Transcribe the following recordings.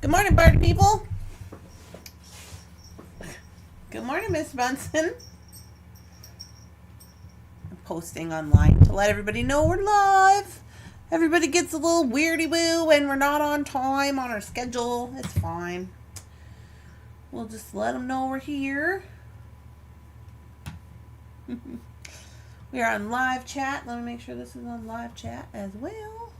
Good morning, party people. Good morning, Miss Bunsen. I'm posting online to let everybody know we're live. Everybody gets a little weirdy woo when we're not on time on our schedule. It's fine. We'll just let them know we're here. We are on live chat. Let me make sure this is on live chat as well.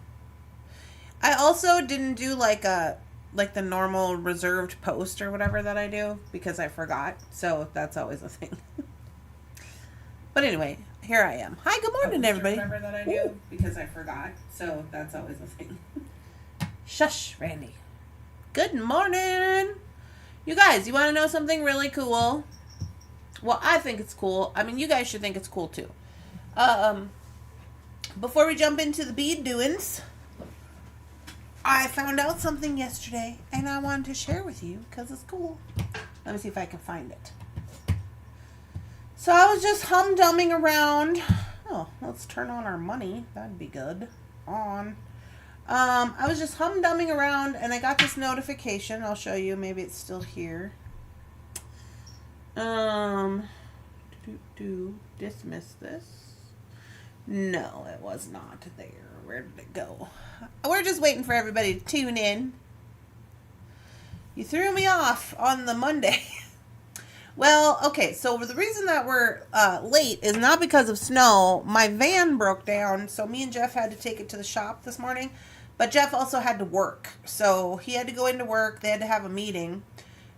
I also didn't do like the normal reserved post or whatever that I do because I forgot. So that's always a thing. But anyway, here I am. Hi, good morning, everybody. Remember that I do because I forgot. So that's always a thing. Shush, Randy. Good morning. You guys, you want to know something really cool? Well, I think it's cool. I mean, you guys should think it's cool too. Before we jump into the bead doings, I found out something yesterday and I wanted to share with you because it's cool. Let me see if I can find it. So I was just humdumming around. Oh, let's turn on our money. That'd be good. On. I was just humdumming around and I got this notification. I'll show you. Maybe it's still here. Dismiss this. No, it was not there. Where did it go? We're just waiting for everybody to tune in. You threw me off on the Monday. Well, okay, so the reason that we're late is not because of snow. My van broke down, so me and Jeff had to take it to the shop this morning. But Jeff also had to work, so he had to go into work. They had to have a meeting.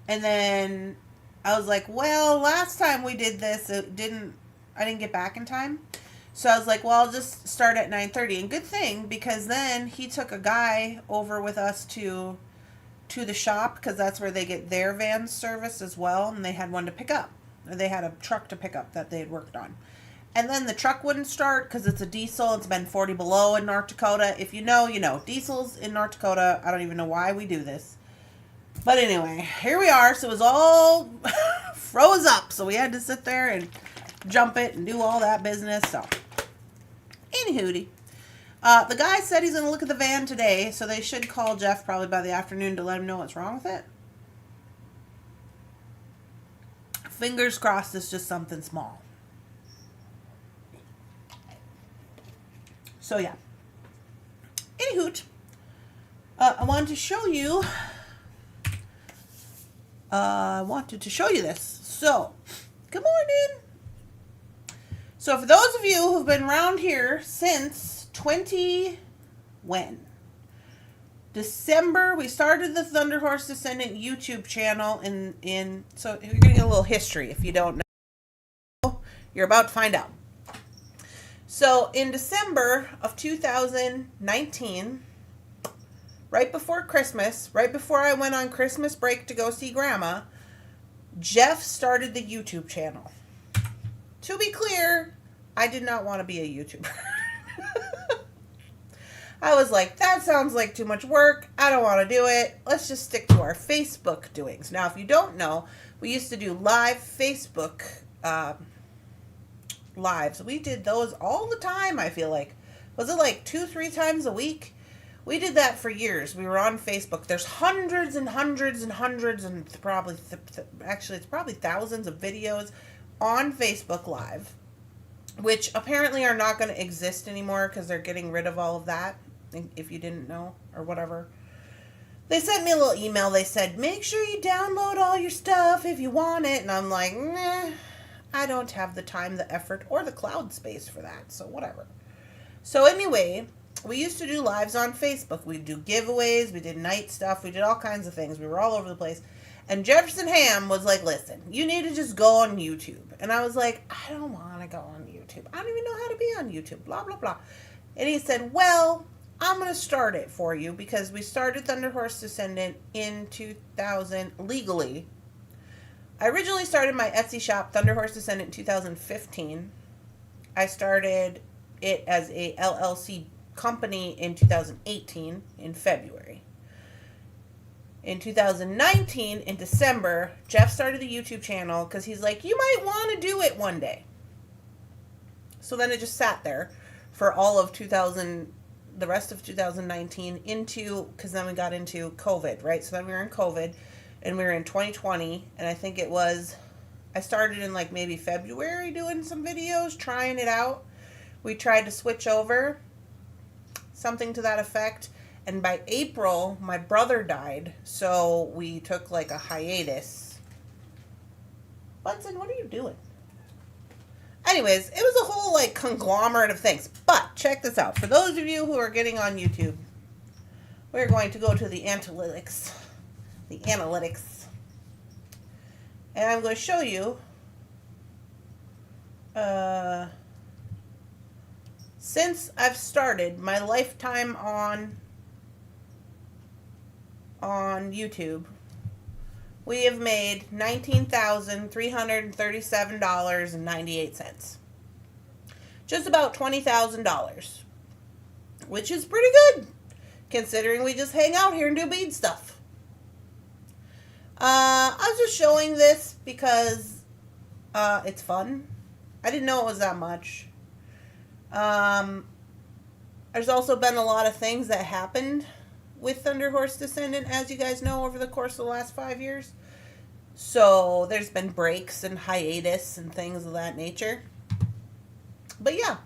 And then I was like, well, last time we did this, I didn't get back in time. So I was like, well, I'll just start at 9:30. And good thing, because then he took a guy over with us to the shop, because that's where they get their van service as well. And they had one to pick up. They had a truck to pick up that they had worked on. And then the truck wouldn't start because it's a diesel. It's been 40 below in North Dakota. If you know, you know. Diesels in North Dakota, I don't even know why we do this. But anyway, here we are. So it was all froze up. So we had to sit there and jump it and do all that business. So, anywho, the guy said he's going to look at the van today. So they should call Jeff probably by the afternoon to let him know what's wrong with it. Fingers crossed it's just something small. So yeah. Anywho, I wanted to show you this. So, good morning. So, for those of you who've been around here since December, we started the Thunder Horse Descendant YouTube channel so you're going to get a little history if you don't know. You're about to find out. So, in December of 2019, right before Christmas, right before I went on Christmas break to go see Grandma, Jeff started the YouTube channel. To be clear, I did not want to be a YouTuber. I was like, that sounds like too much work. I don't want to do it. Let's just stick to our Facebook doings. Now, if you don't know, we used to do live Facebook lives. We did those all the time, I feel like. Was it like 2-3 times a week? We did that for years. We were on Facebook. There's hundreds and hundreds and hundreds and probably, actually it's probably thousands of videos on Facebook Live, which apparently are not going to exist anymore because they're getting rid of all of that, if you didn't know or whatever. They sent me a little email. They said, make sure you download all your stuff if you want it. And I'm like, nah, I don't have the time, the effort, or the cloud space for that. So whatever. So anyway, we used to do lives on Facebook. We'd do giveaways. We did night stuff. We did all kinds of things. We were all over the place. And Jefferson Ham was like, listen, you need to just go on YouTube. And I was like, I don't want to go on YouTube. I don't even know how to be on YouTube, blah, blah, blah. And he said, well, I'm going to start it for you because we started Thunder Horse Descendant in 2000 legally. I originally started my Etsy shop, Thunder Horse Descendant, in 2015. I started it as a LLC company in 2018 in February. In 2019, in December, Jeff started the YouTube channel because he's like, you might want to do it one day. So then it just sat there for all of 2019 the rest of 2019 into, because then we got into COVID, right? So then we were in COVID, and we were in 2020, and I think it was, I started in like maybe February doing some videos, trying it out. We tried to switch over, something to that effect. And by April, my brother died, so we took like a hiatus. Bunsen, what are you doing? Anyways, it was a whole like conglomerate of things. But check this out. For those of you who are getting on YouTube, we're going to go to the analytics. The analytics. And I'm going to show you since I've started my lifetime on YouTube, we have made $19,337.98. Just about $20,000, which is pretty good considering we just hang out here and do bead stuff. I was just showing this because it's fun. I didn't know it was that much. There's also been a lot of things that happened with Thunder Horse Descendant, as you guys know, over the course of the last 5 years. So there's been breaks and hiatus and things of that nature. But yeah,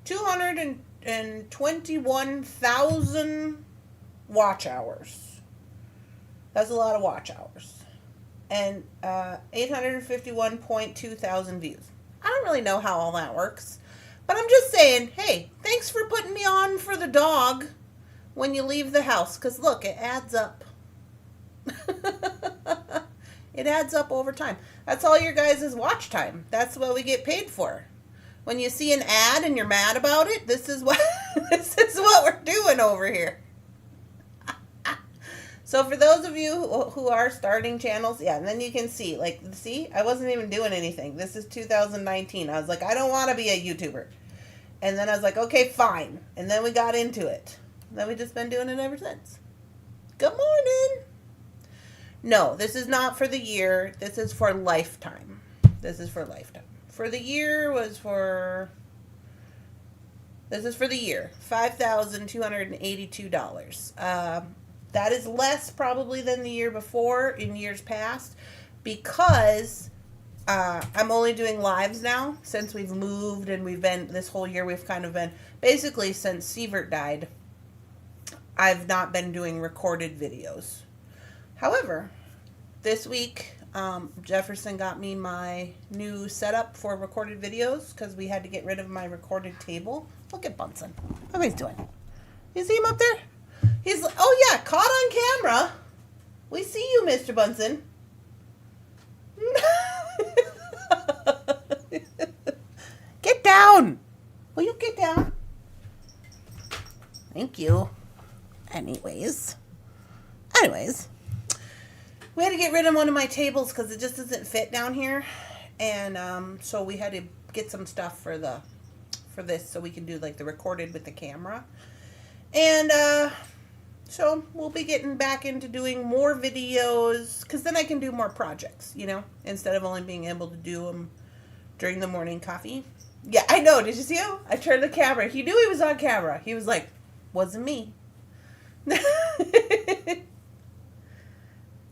221,000 watch hours. That's a lot of watch hours. And 851.2 thousand views. I don't really know how all that works. But I'm just saying, hey, thanks for putting me on for the dog when you leave the house. Because look, it adds up. It adds up over time. That's all your guys' watch time. That's what we get paid for. When you see an ad and you're mad about it, this is what this is what we're doing over here. So for those of you who are starting channels, yeah, and then you can see, like, see, I wasn't even doing anything. This is 2019. I was like, I don't want to be a YouTuber. And then I was like, okay, fine. And then we got into it. And then we've just been doing it ever since. Good morning. No, this is not for the year. This is for lifetime. This is for lifetime. For the year was for... This is for the year. $5,282. That is less probably than the year before in years past because I'm only doing lives now since we've moved and we've been, this whole year we've kind of been, basically since Sievert died, I've not been doing recorded videos. However, this week, Jefferson got me my new setup for recorded videos because we had to get rid of my recorded table. Look at Bunsen. What he's doing. You see him up there? He's, oh yeah, caught on camera. We see you, Mr. Bunsen. Get down. Will you get down? Thank you. Anyways, we had to get rid of one of my tables because it just doesn't fit down here, and so we had to get some stuff for this so we can do like the recorded with the camera, and so we'll be getting back into doing more videos because then I can do more projects, you know, instead of only being able to do them during the morning coffee. Yeah, I know. Did you see him? I turned the camera. He knew he was on camera. He was like, wasn't me.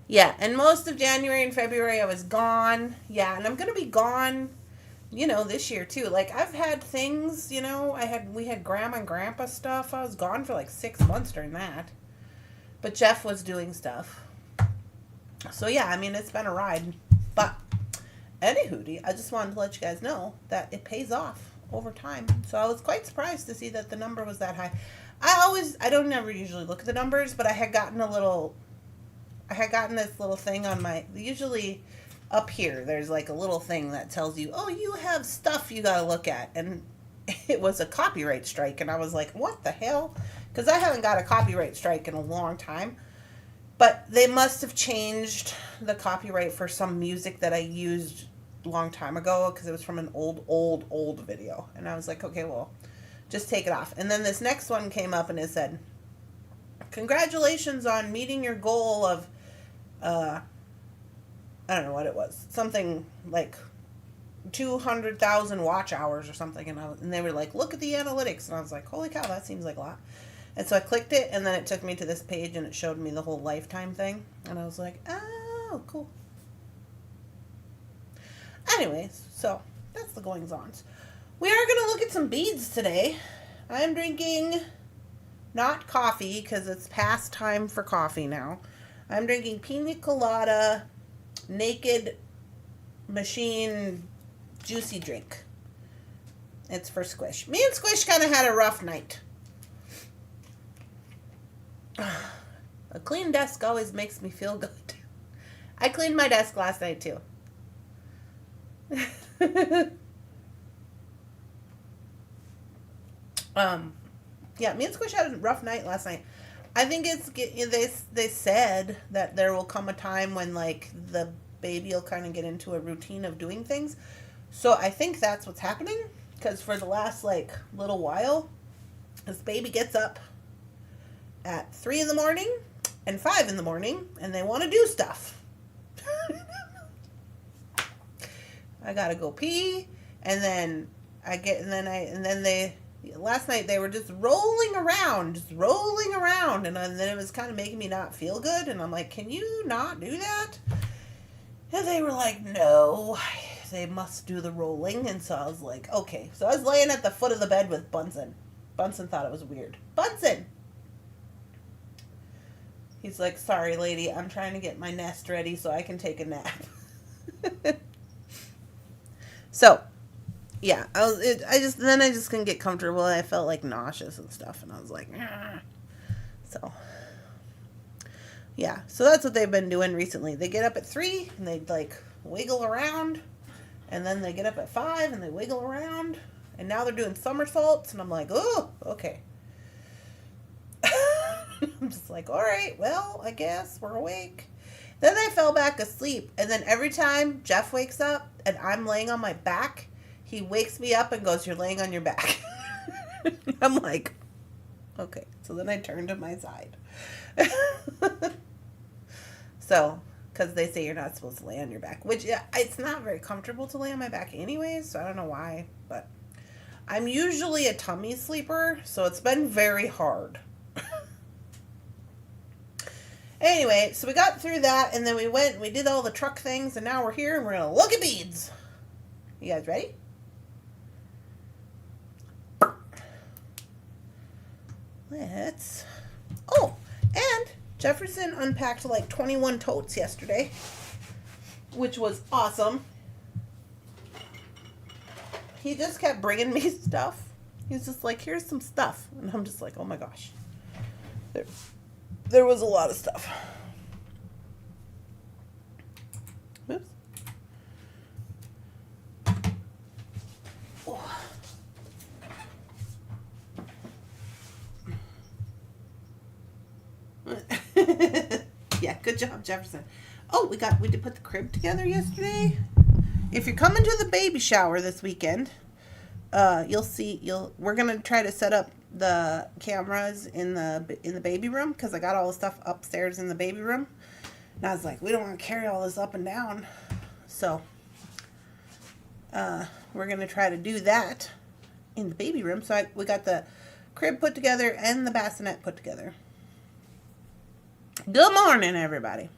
Yeah, and most of January and February I was gone. Yeah, and I'm going to be gone, you know, this year too. Like, I've had things, you know, we had grandma and grandpa stuff. I was gone for like 6 months during that. But Jeff was doing stuff. So yeah, I mean, it's been a ride. But anywho, I just wanted to let you guys know that it pays off over time. So I was quite surprised to see that the number was that high. I don't never usually look at the numbers, but I had gotten this little thing on my, usually up here, there's like a little thing that tells you, oh, you have stuff you got to look at. And it was a copyright strike. And I was like, what the hell? Because I haven't got a copyright strike in a long time. But they must have changed the copyright for some music that I used a long time ago because it was from an old video. And I was like, okay, well, just take it off. And then this next one came up and it said, congratulations on meeting your goal of, I don't know what it was. Something like 200,000 watch hours or something. And they were like, look at the analytics. And I was like, holy cow, that seems like a lot. And so I clicked it, and then it took me to this page, and it showed me the whole lifetime thing. And I was like, oh, cool. Anyways, so that's the goings-ons. We are going to look at some beads today. I'm drinking not coffee, because it's past time for coffee now. I'm drinking Pina Colada Naked Machine Juicy Drink. It's for Squish. Me and Squish kind of had a rough night. A clean desk always makes me feel good. I cleaned my desk last night too. Yeah, me and Squish had a rough night last night. I think it's they said that there will come a time when like the baby will kind of get into a routine of doing things. So I think that's what's happening, because for the last like little while, this baby gets up at 3 in the morning and 5 in the morning, and they want to do stuff. I gotta go pee, and then last night they were just rolling around, and then it was kind of making me not feel good, and I'm like, can you not do that? And they were like, no, they must do the rolling, and so I was like, okay. So I was laying at the foot of the bed with Bunsen. Bunsen thought it was weird. Bunsen! He's like, sorry, lady, I'm trying to get my nest ready so I can take a nap. So, yeah, I just couldn't get comfortable. I felt like nauseous and stuff, and I was like, ah. So, yeah, so that's what they've been doing recently. They get up at 3, and they, like, wiggle around, and then they get up at 5, and they wiggle around, and now they're doing somersaults, and I'm like, oh, okay. I'm just like, all right, well, I guess we're awake. Then they fell back asleep, and then every time Jeff wakes up and I'm laying on my back, he wakes me up and goes, you're laying on your back. I'm like, okay. So then I turn to my side. So, because they say you're not supposed to lay on your back, which, yeah, it's not very comfortable to lay on my back anyways, so I don't know why, but I'm usually a tummy sleeper, so it's been very hard. Anyway, so we got through that, and then we did all the truck things, and now we're here, and we're going to look at beads. You guys ready? Let's... Oh, and Jefferson unpacked like 21 totes yesterday, which was awesome. He just kept bringing me stuff. He's just like, here's some stuff. And I'm just like, oh my gosh. There was a lot of stuff. Oops. Oh. Yeah, good job, Jefferson. Oh, we did put the crib together yesterday. If you're coming to the baby shower this weekend, you'll see. We're gonna try to set up the cameras in the baby room, because I got all the stuff upstairs in the baby room, and I was like, we don't want to carry all this up and down, so we're gonna try to do that in the baby room. So we got the crib put together and the bassinet put together. Good morning, everybody.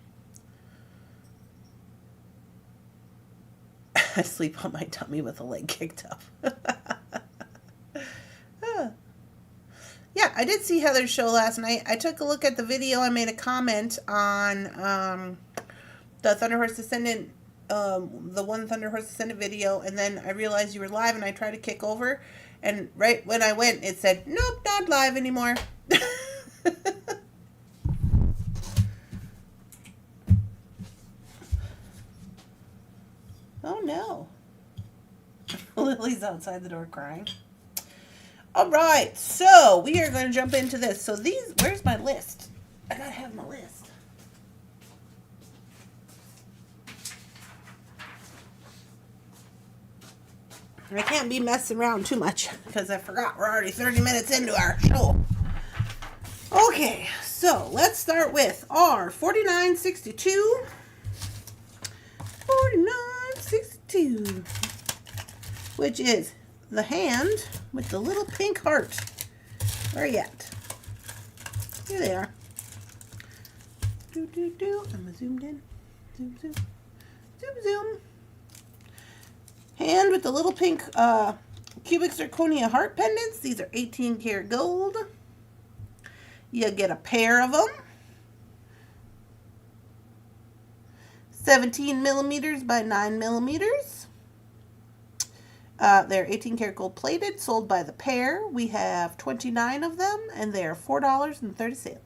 I sleep on my tummy with a leg kicked up. Yeah, I did see Heather's show last night. I took a look at the video. I made a comment on the Thunder Horse Descendant, the one Thunder Horse Descendant video, and then I realized you were live, and I tried to kick over, and right when I went, it said, nope, not live anymore. Oh, no. Lily's outside the door crying. All right, so we are going to jump into this. So where's my list? I got to have my list. I can't be messing around too much because I forgot we're already 30 minutes into our show. Okay, so let's start with our 4962. 4962, which is the hand with the little pink heart. Where are you at? Here they are. I'm zoomed in. Zoom, zoom. Zoom, zoom. Hand with the little pink cubic zirconia heart pendants. These are 18 karat gold. You get a pair of them. 17 millimeters by 9 millimeters. They're 18 karat gold plated, sold by the pair. We have 29 of them, and they're $4.30.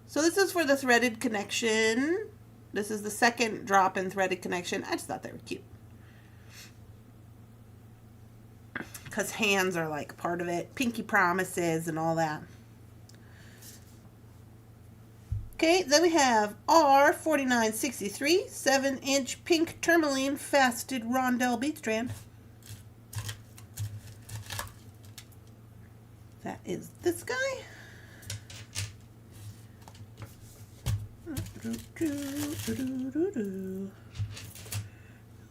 So this is for the threaded connection. This is the second drop in threaded connection. I just thought they were cute. Because hands are like part of it. Pinky promises and all that. Okay, then we have our 4963 7-inch pink tourmaline faceted rondelle bead strand. That is this guy.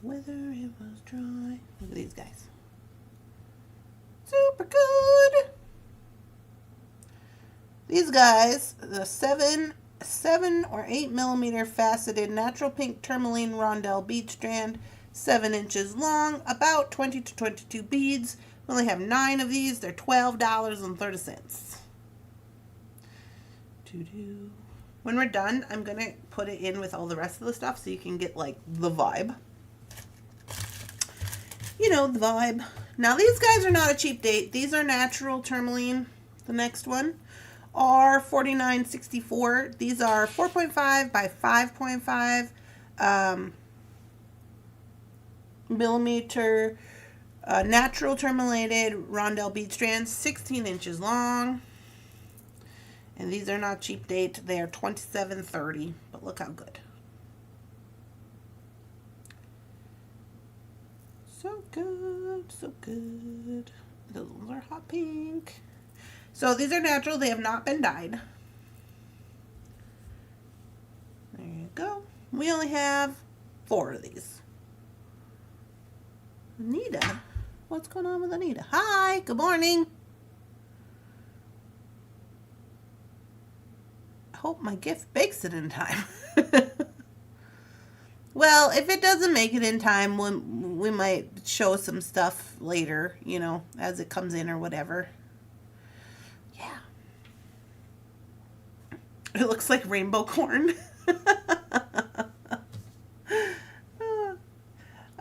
Whether it was dry. Look at these guys. Super good. These guys, the 7 or 8 millimeter faceted natural pink tourmaline rondelle bead strand, 7 inches long, about 20 to 22 beads. We only have 9 of these. They're $12.30. When we're done, I'm going to put it in with all the rest of the stuff so you can get like the vibe. You know, the vibe. Now these guys are not a cheap date. These are natural tourmaline. The next one are 4964. These are 4.5 by 5.5 millimeter natural tourmalinated rondelle bead strands, 16 inches long. And these are not cheap date. They are $27.30. But look how good. So good, so good. Those ones are hot pink. So these are natural. They have not been dyed. There you go. We only have 4 of these. Anita. What's going on with Anita? Hi, good morning. I hope my gift bakes it in time. Well, if it doesn't make it in time, we might show some stuff later, you know, as it comes in or whatever. Yeah. It looks like rainbow corn.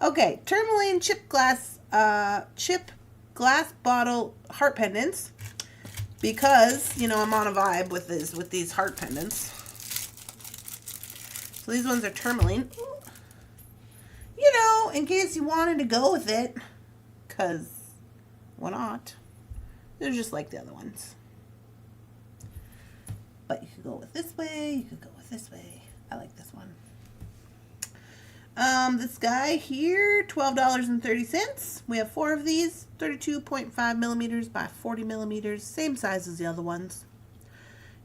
Okay, tourmaline chip glass bottle heart pendants. Because, you know, I'm on a vibe with these heart pendants. So these ones are tourmaline. You know, in case you wanted to go with it, because why not? They're just like the other ones. But you could go with this way, you could go with this way. I like this one. This guy here, $12.30. We have 4 of these, 32.5 millimeters by 40 millimeters, same size as the other ones.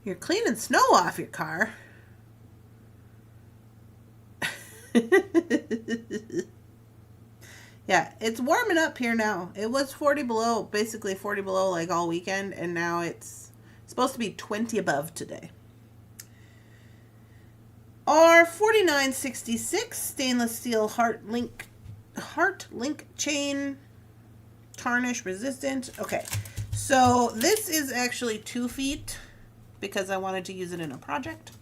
You're cleaning snow off your car. Yeah, it's warming up here now. It was 40 below, basically 40 below like all weekend, and now it's supposed to be 20 above today. Our 4966 stainless steel heart link chain, tarnish resistant. Okay, so this is actually 2 feet because I wanted to use it in a project.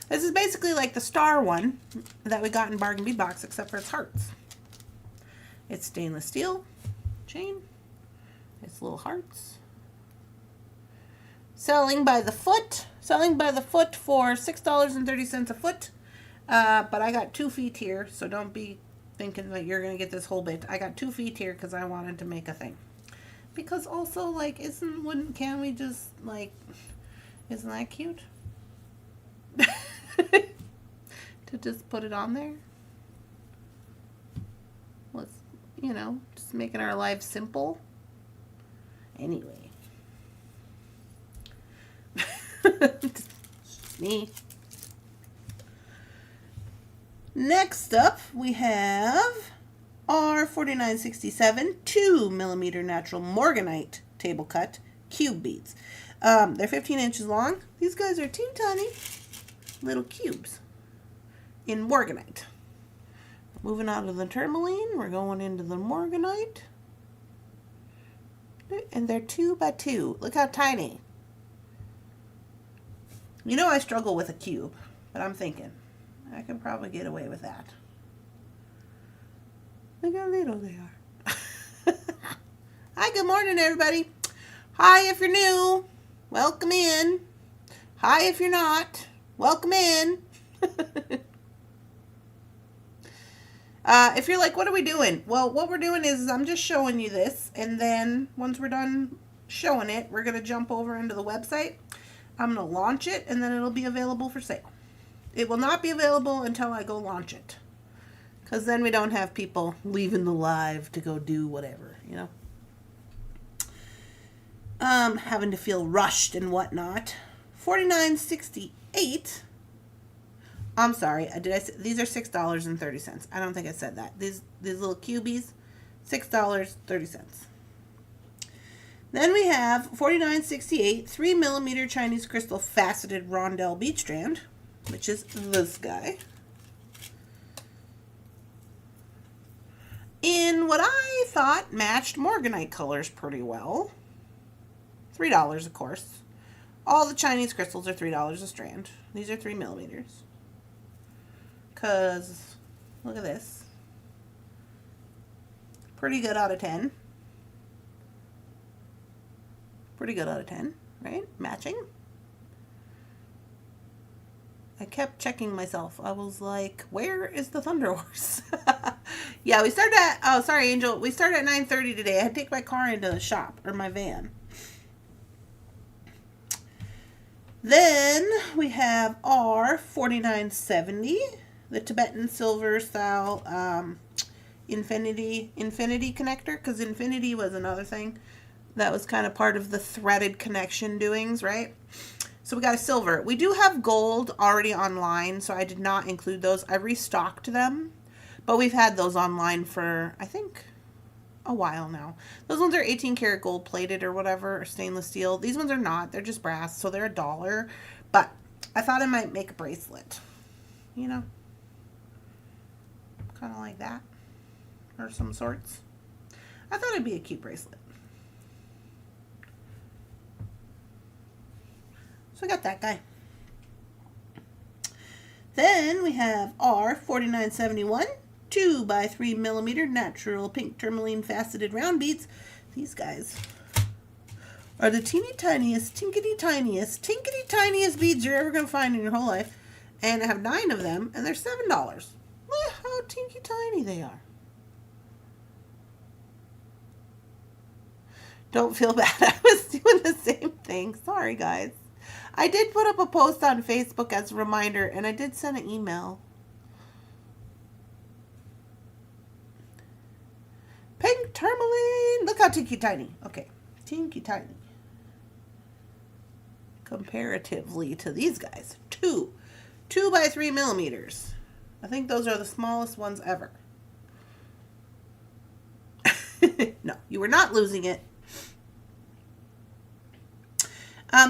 This is basically like the star one that we got in Bargain Bead Box, except for its hearts. It's stainless steel chain. It's little hearts. Selling by the foot for $6.30 a foot. But I got 2 feet here, so don't be thinking that you're gonna get this whole bit. I got 2 feet here because I wanted to make a thing. Because also, like, can't we just, like, isn't that cute? To just put it on there. Let's, you know, just making our lives simple. Anyway. Me. Next up, we have our 4967 2 millimeter natural morganite table cut, cube beads. They're 15 inches long. These guys are teeny tiny little cubes in morganite. Moving out of the tourmaline, we're going into the morganite. And they're 2 by 2. Look how tiny. You know I struggle with a cube, but I'm thinking I can probably get away with that. Look how little they are. Hi, good morning, everybody. Hi if you're new. Welcome in. Hi if you're not. Welcome in. If you're like, what are we doing? Well, what we're doing is I'm just showing you this, and then once we're done showing it, we're going to jump over into the website. I'm going to launch it, and then it'll be available for sale. It will not be available until I go launch it, because then we don't have people leaving the live to go do whatever, you know. Having to feel rushed and whatnot. $49.68. I'm sorry. Did I say these are $6.30? I don't think I said that. These little cubies, $6.30. Then we have $49.68 3mm Chinese crystal faceted rondelle bead strand, which is this guy. In what I thought matched morganite colors pretty well. $3, of course. All the Chinese crystals are $3 a strand. These are 3mm. Because, look at this. Pretty good out of 10. Pretty good out of 10, right? Matching. I kept checking myself. I was like, where is the Thunder Horse? Yeah, we started at, oh, sorry, Angel. We started at 9:30 today. I had to take my car into the shop, or my van. Then we have our $49.70, the Tibetan silver style infinity connector, because infinity was another thing that was kind of part of the threaded connection doings, right? So we got a silver. We do have gold already online, so I did not include those. I restocked them, but we've had those online for, I think, a while now. Those ones are 18 karat gold plated or whatever, or stainless steel. These ones are not. They're just brass, so they're $1. But I thought I might make a bracelet, you know, kind of like that, or some sorts. I thought it'd be a cute bracelet. So I got that guy. Then we have our $49.71 2 by 3mm natural pink tourmaline faceted round beads. These guys are the teeny tiniest, tinkety tiniest beads you're ever going to find in your whole life. And I have 9 of them, and they're $7. Look how tinky tiny they are. Don't feel bad. I was doing the same thing. Sorry, guys. I did put up a post on Facebook as a reminder, and I did send an email. Pink tourmaline. Look how tinky tiny. Okay, tinky tiny. Comparatively to these guys. 2 by 3mm. I think those are the smallest ones ever. No, you were not losing it.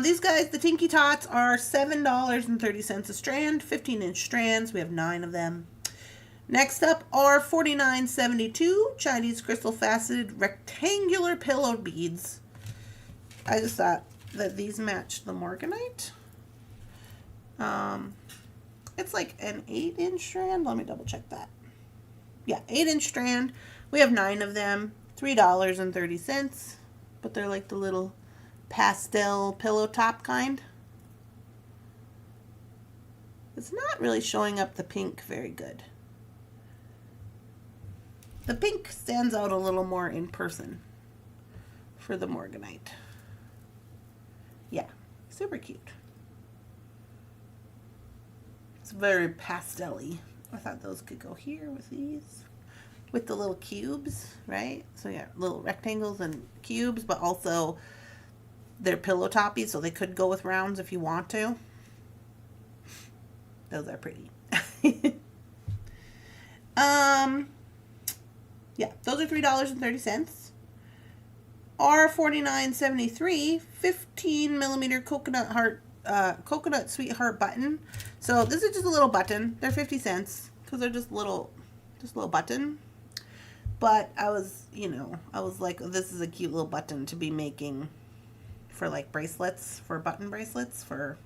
These guys, the Tinky Tots, are $7.30 a strand, 15-inch strands. We have 9 of them. Next up are $49.72 Chinese crystal faceted rectangular pillow beads. I just thought that these matched the morganite. It's like an 8-inch strand. Let me double check that. Yeah, 8-inch strand. We have 9 of them, $3.30, but they're like the little pastel pillow top kind. It's not really showing up the pink very good. The pink stands out a little more in person for the morganite. Yeah, super cute. It's very pastel-y. I thought those could go here with these. With the little cubes, right? So yeah, little rectangles and cubes, but also they're pillow toppies, so they could go with rounds if you want to. Those are pretty. Yeah, those are $3.30. R4973 15 millimeter coconut sweetheart button. So this is just a little button. They're 50 cents because they're just a little button. But I was like, this is a cute little button to be making for like bracelets, for button bracelets, for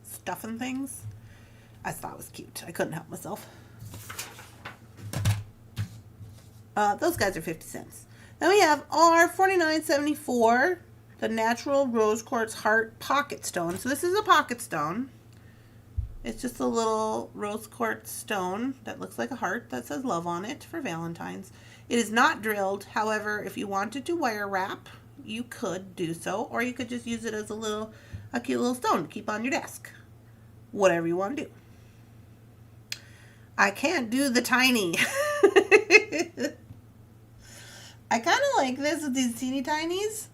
stuff and things. I thought it was cute. I couldn't help myself. Those guys are 50 cents. Then we have R4974, the natural rose quartz heart pocket stone. So this is a pocket stone. It's just a little rose quartz stone that looks like a heart that says love on it for Valentine's. It is not drilled. However, if you wanted to wire wrap, you could do so, or you could just use it as a cute little stone to keep on your desk. Whatever you want to do. I can't do the tiny. I kind of like this with these teeny tinies.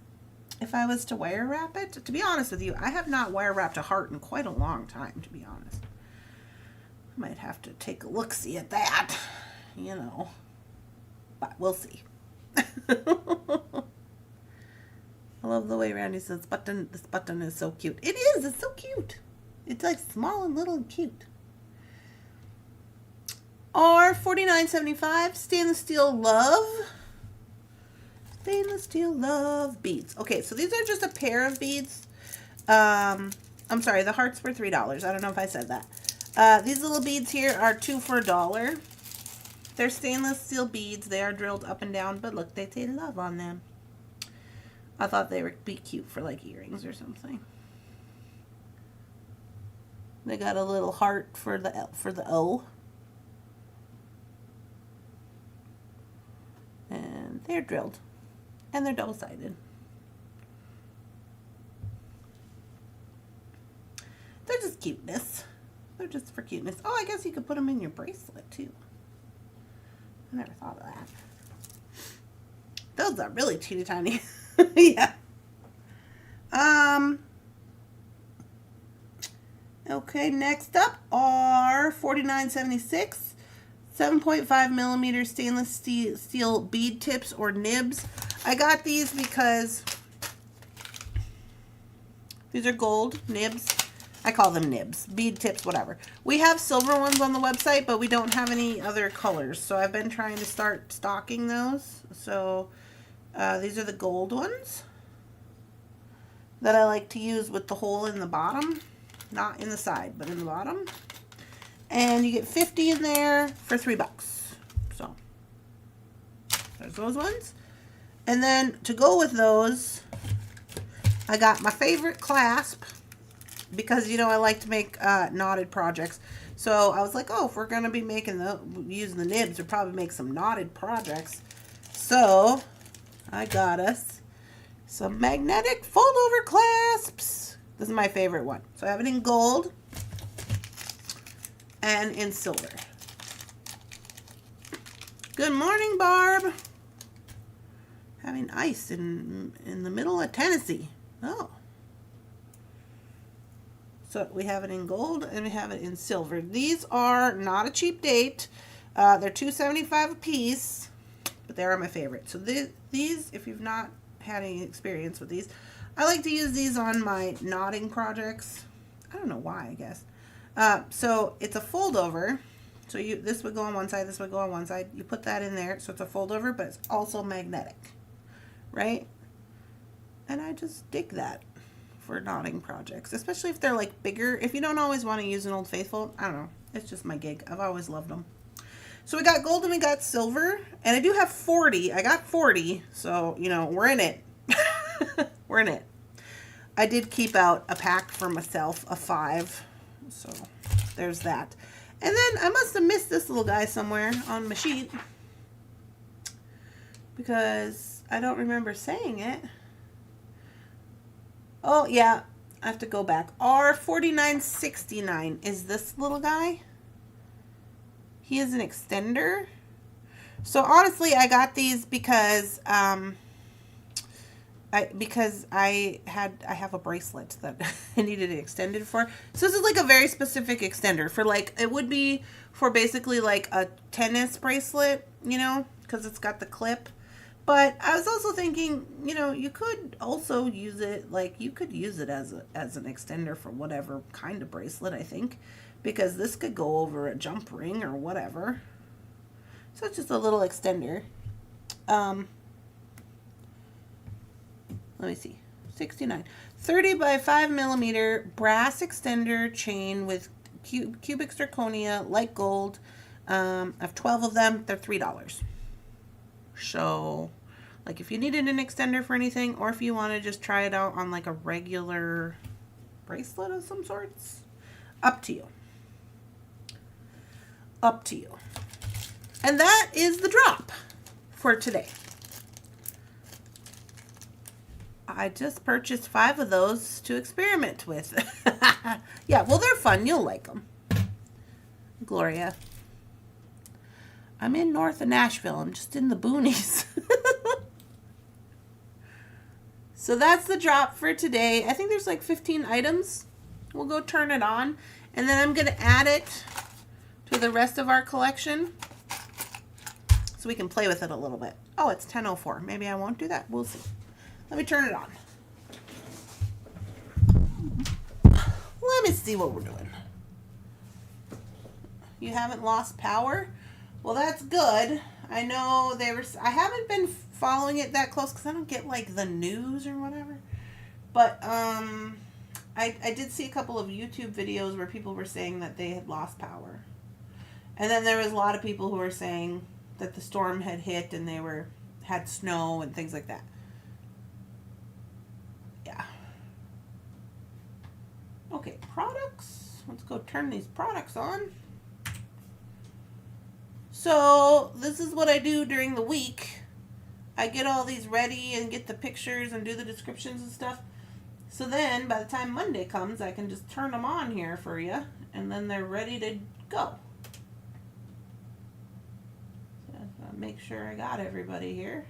If I was to wire wrap it, to be honest with you, I have not wire wrapped a heart in quite a long time, to be honest. I might have to take a look-see at that, but we'll see. I love the way Randy says, this button is so cute. It is, it's so cute. It's like small and little and cute. R4975 stainless steel love. Stainless steel love beads. Okay, so these are just a pair of beads. I'm sorry, the hearts were $3. I don't know if I said that. These little beads here are 2 for $1. They're stainless steel beads. They are drilled up and down, but look, they say love on them. I thought they would be cute for like earrings or something. They got a little heart for the O. And they're drilled. And they're double-sided. They're just cuteness. They're just for cuteness. Oh, I guess you could put them in your bracelet, too. I never thought of that. Those are really teeny tiny. Yeah. Okay, next up are 4976. 7.5 millimeter stainless steel bead tips or nibs. I got these because these are gold nibs. I call them nibs, bead tips, whatever. We have silver ones on the website, but we don't have any other colors. So I've been trying to start stocking those. So these are the gold ones that I like to use with the hole in the bottom. Not in the side, but in the bottom. And you get 50 in there for $3. So there's those ones. And then to go with those, I got my favorite clasp because, I like to make knotted projects. So I was like, oh, if we're going to be using the nibs, we'll probably make some knotted projects. So I got us some magnetic fold-over clasps. This is my favorite one. So I have it in gold and in silver. Good morning, Barb. Having ice in the middle of Tennessee. Oh. So we have it in gold and we have it in silver. These are not a cheap date. They're $2.75 a piece, but they are my favorite. So these, if you've not had any experience with these, I like to use these on my knotting projects. I don't know why, I guess. So it's a fold over. So this would go on one side, this would go on one side. You put that in there, so it's a fold over, but it's also magnetic, right? And I just dig that for knotting projects, especially if they're like bigger. If you don't always want to use an Old Faithful, I don't know. It's just my gig. I've always loved them. So we got gold and we got silver, and I do have 40. I got 40, so we're in it. We're in it. I did keep out a pack for myself of 5, so there's that. And then I must have missed this little guy somewhere on my sheet because I don't remember saying it. Oh, yeah, I have to go back. R4969 is this little guy. He is an extender. So honestly, I got these because I have a bracelet that I needed it extended for. So this is like a very specific extender for it would be for basically like a tennis bracelet, because it's got the clip. But I was also thinking, you know, you could also use it, like, you could use it as an extender for whatever kind of bracelet, I think, because this could go over a jump ring or whatever. So it's just a little extender. Let me see. 69. 30 by 5 millimeter brass extender chain with cubic zirconia, light gold. I have 12 of them. They're $3. So, like, if you needed an extender for anything, or if you want to just try it out on like a regular bracelet of some sorts, up to you. Up to you. And that is the drop for today. I just purchased 5 of those to experiment with. Yeah, well, they're fun. You'll like them. Gloria. I'm in north of Nashville. I'm just in the boonies. So that's the drop for today. I think there's like 15 items. We'll go turn it on. And then I'm going to add it to the rest of our collection so we can play with it a little bit. Oh, it's 10:04. Maybe I won't do that. We'll see. Let me turn it on. Let me see what we're doing. You haven't lost power? Well, that's good. I know I haven't been following it that close because I don't get like the news or whatever. But I did see a couple of YouTube videos where people were saying that they had lost power. And then there was a lot of people who were saying that the storm had hit and they had snow and things like that. Yeah. Okay, products. Let's go turn these products on. So this is what I do during the week. I get all these ready and get the pictures and do the descriptions and stuff. So then by the time Monday comes, I can just turn them on here for you, and then they're ready to go. So I'll make sure I got everybody here.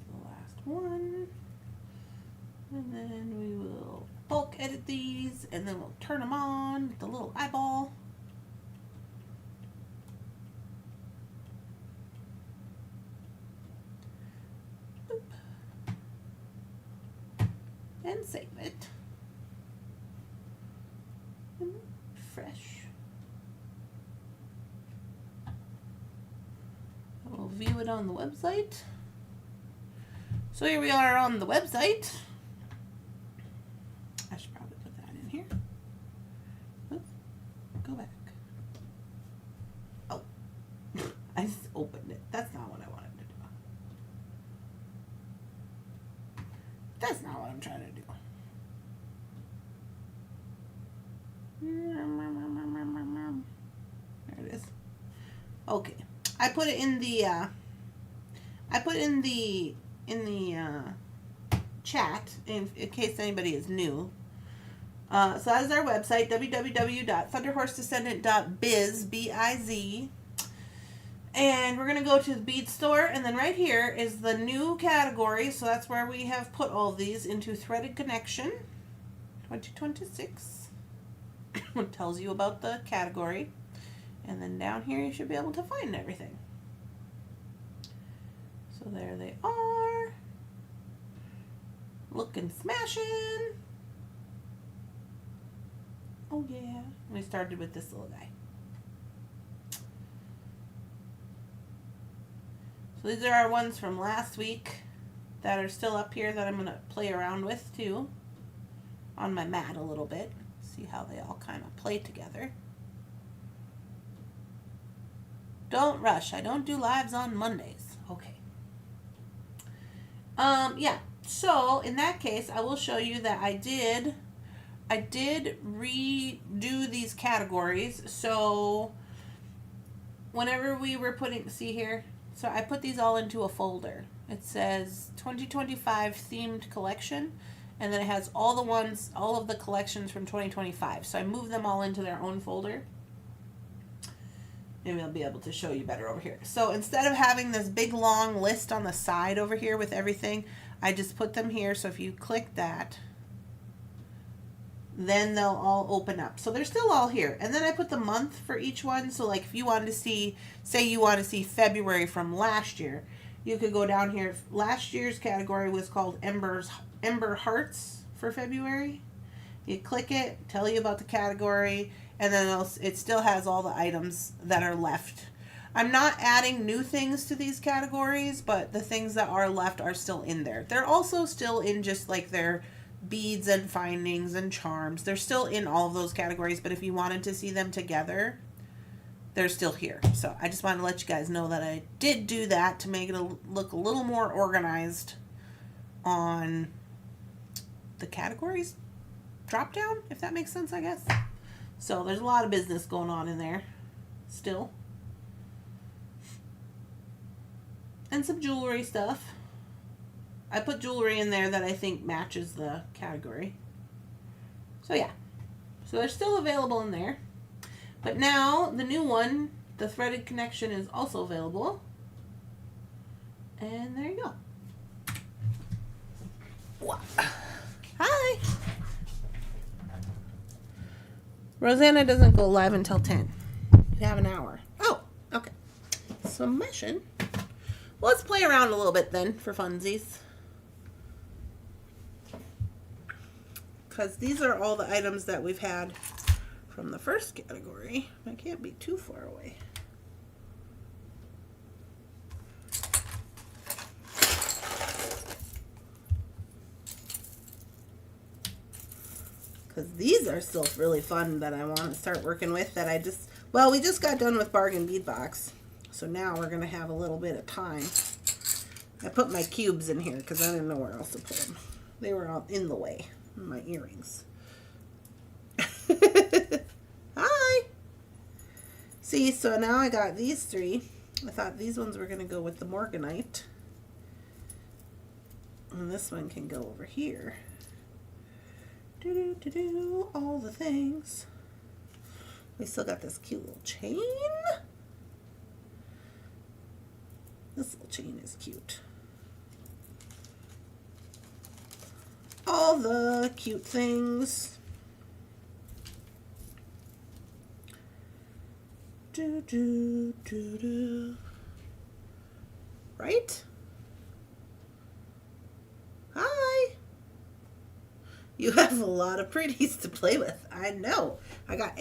The last one. And then we will bulk edit these, and then we'll turn them on with the little eyeball. Boop. And save it. And fresh. We'll view it on the website. So here we are on the website. I should probably put that in here. Oops. Go back. Oh. I just opened it. That's not what I wanted to do. That's not what I'm trying to do. There it is. Okay. I put it in the chat in case anybody is new. So that is our website, www.thunderhorsedescendant.biz, B-I-Z. And we're going to go to the bead store, and then right here is the new category. So that's where we have put all of these into Threaded Connection 2026. It tells you about the category. And then down here you should be able to find everything. So there they are. Looking smashing. Oh yeah. We started with this little guy. So these are our ones from last week that are still up here that I'm going to play around with too on my mat a little bit. See how they all kind of play together. Don't rush. I don't do lives on Mondays. Okay. Yeah. So in that case, I will show you that I did redo these categories. So whenever we were putting, see here, so I put these all into a folder. It says 2025 themed collection, and then it has all of the collections from 2025. So I moved them all into their own folder. Maybe I'll be able to show you better over here. So instead of having this big long list on the side over here with everything, I just put them here. So if you click that, then they'll all open up. So they're still all here. And then I put the month for each one. So like if you wanted to see, say you want to see February from last year, you could go down here. Last year's category was called Ember Hearts for February. You click it, tell you about the category, and then it still has all the items that are left. I'm not adding new things to these categories, but the things that are left are still in there. They're also still in just like their beads and findings and charms. They're still in all of those categories, but if you wanted to see them together, they're still here. So I just wanted to let you guys know that I did do that to make it look a little more organized on the categories drop down, if that makes sense, I guess. So there's a lot of business going on in there still. And some jewelry stuff. I put jewelry in there that I think matches the category. So yeah. So they're still available in there. But now the new one, the threaded connection, is also available. And there you go. Wow. Hi. Rosanna doesn't go live until 10. You have an hour. Oh, okay. Submission. Well, let's play around a little bit then for funsies. Because these are all the items that we've had from the first category. I can't be too far away. Because these are still really fun that I want to start working with that I just, well, we just got done with Bargain Bead Box. So now we're going to have a little bit of time. I put my cubes in here because I didn't know where else to put them. They were all in the way. My earrings. Hi! See, so now I got these three. I thought these ones were going to go with the Morganite. And this one can go over here. Do all the things. We still got this cute little chain. This little chain is cute. All the cute things. Right? Hi. You have a lot of pretties to play with. I know. I got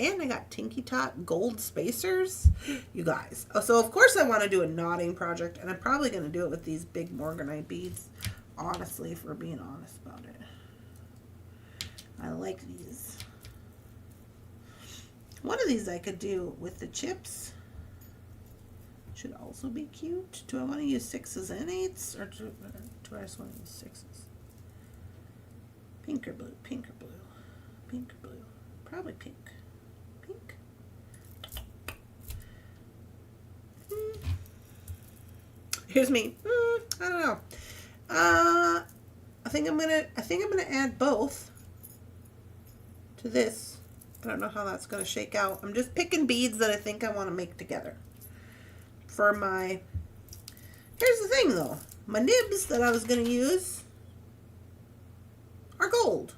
Tinky Tot gold spacers. You guys. Oh, so of course I want to do a knotting project, and I'm probably going to do it with these big Morganite beads. Honestly, if we're being honest about it. I like these. One of these I could do with the chips. Should also be cute. Do I want to use 6s and 8s, or do I just want to use 6s? Pink or blue? Pink or blue? Pink or blue? Probably pink. Pink. Here's me. I don't know. I think I'm gonna add both to this. I don't know how that's gonna shake out. I'm just picking beads that I think I want to make together. For my, here's the thing though. My nibs that I was gonna use are gold.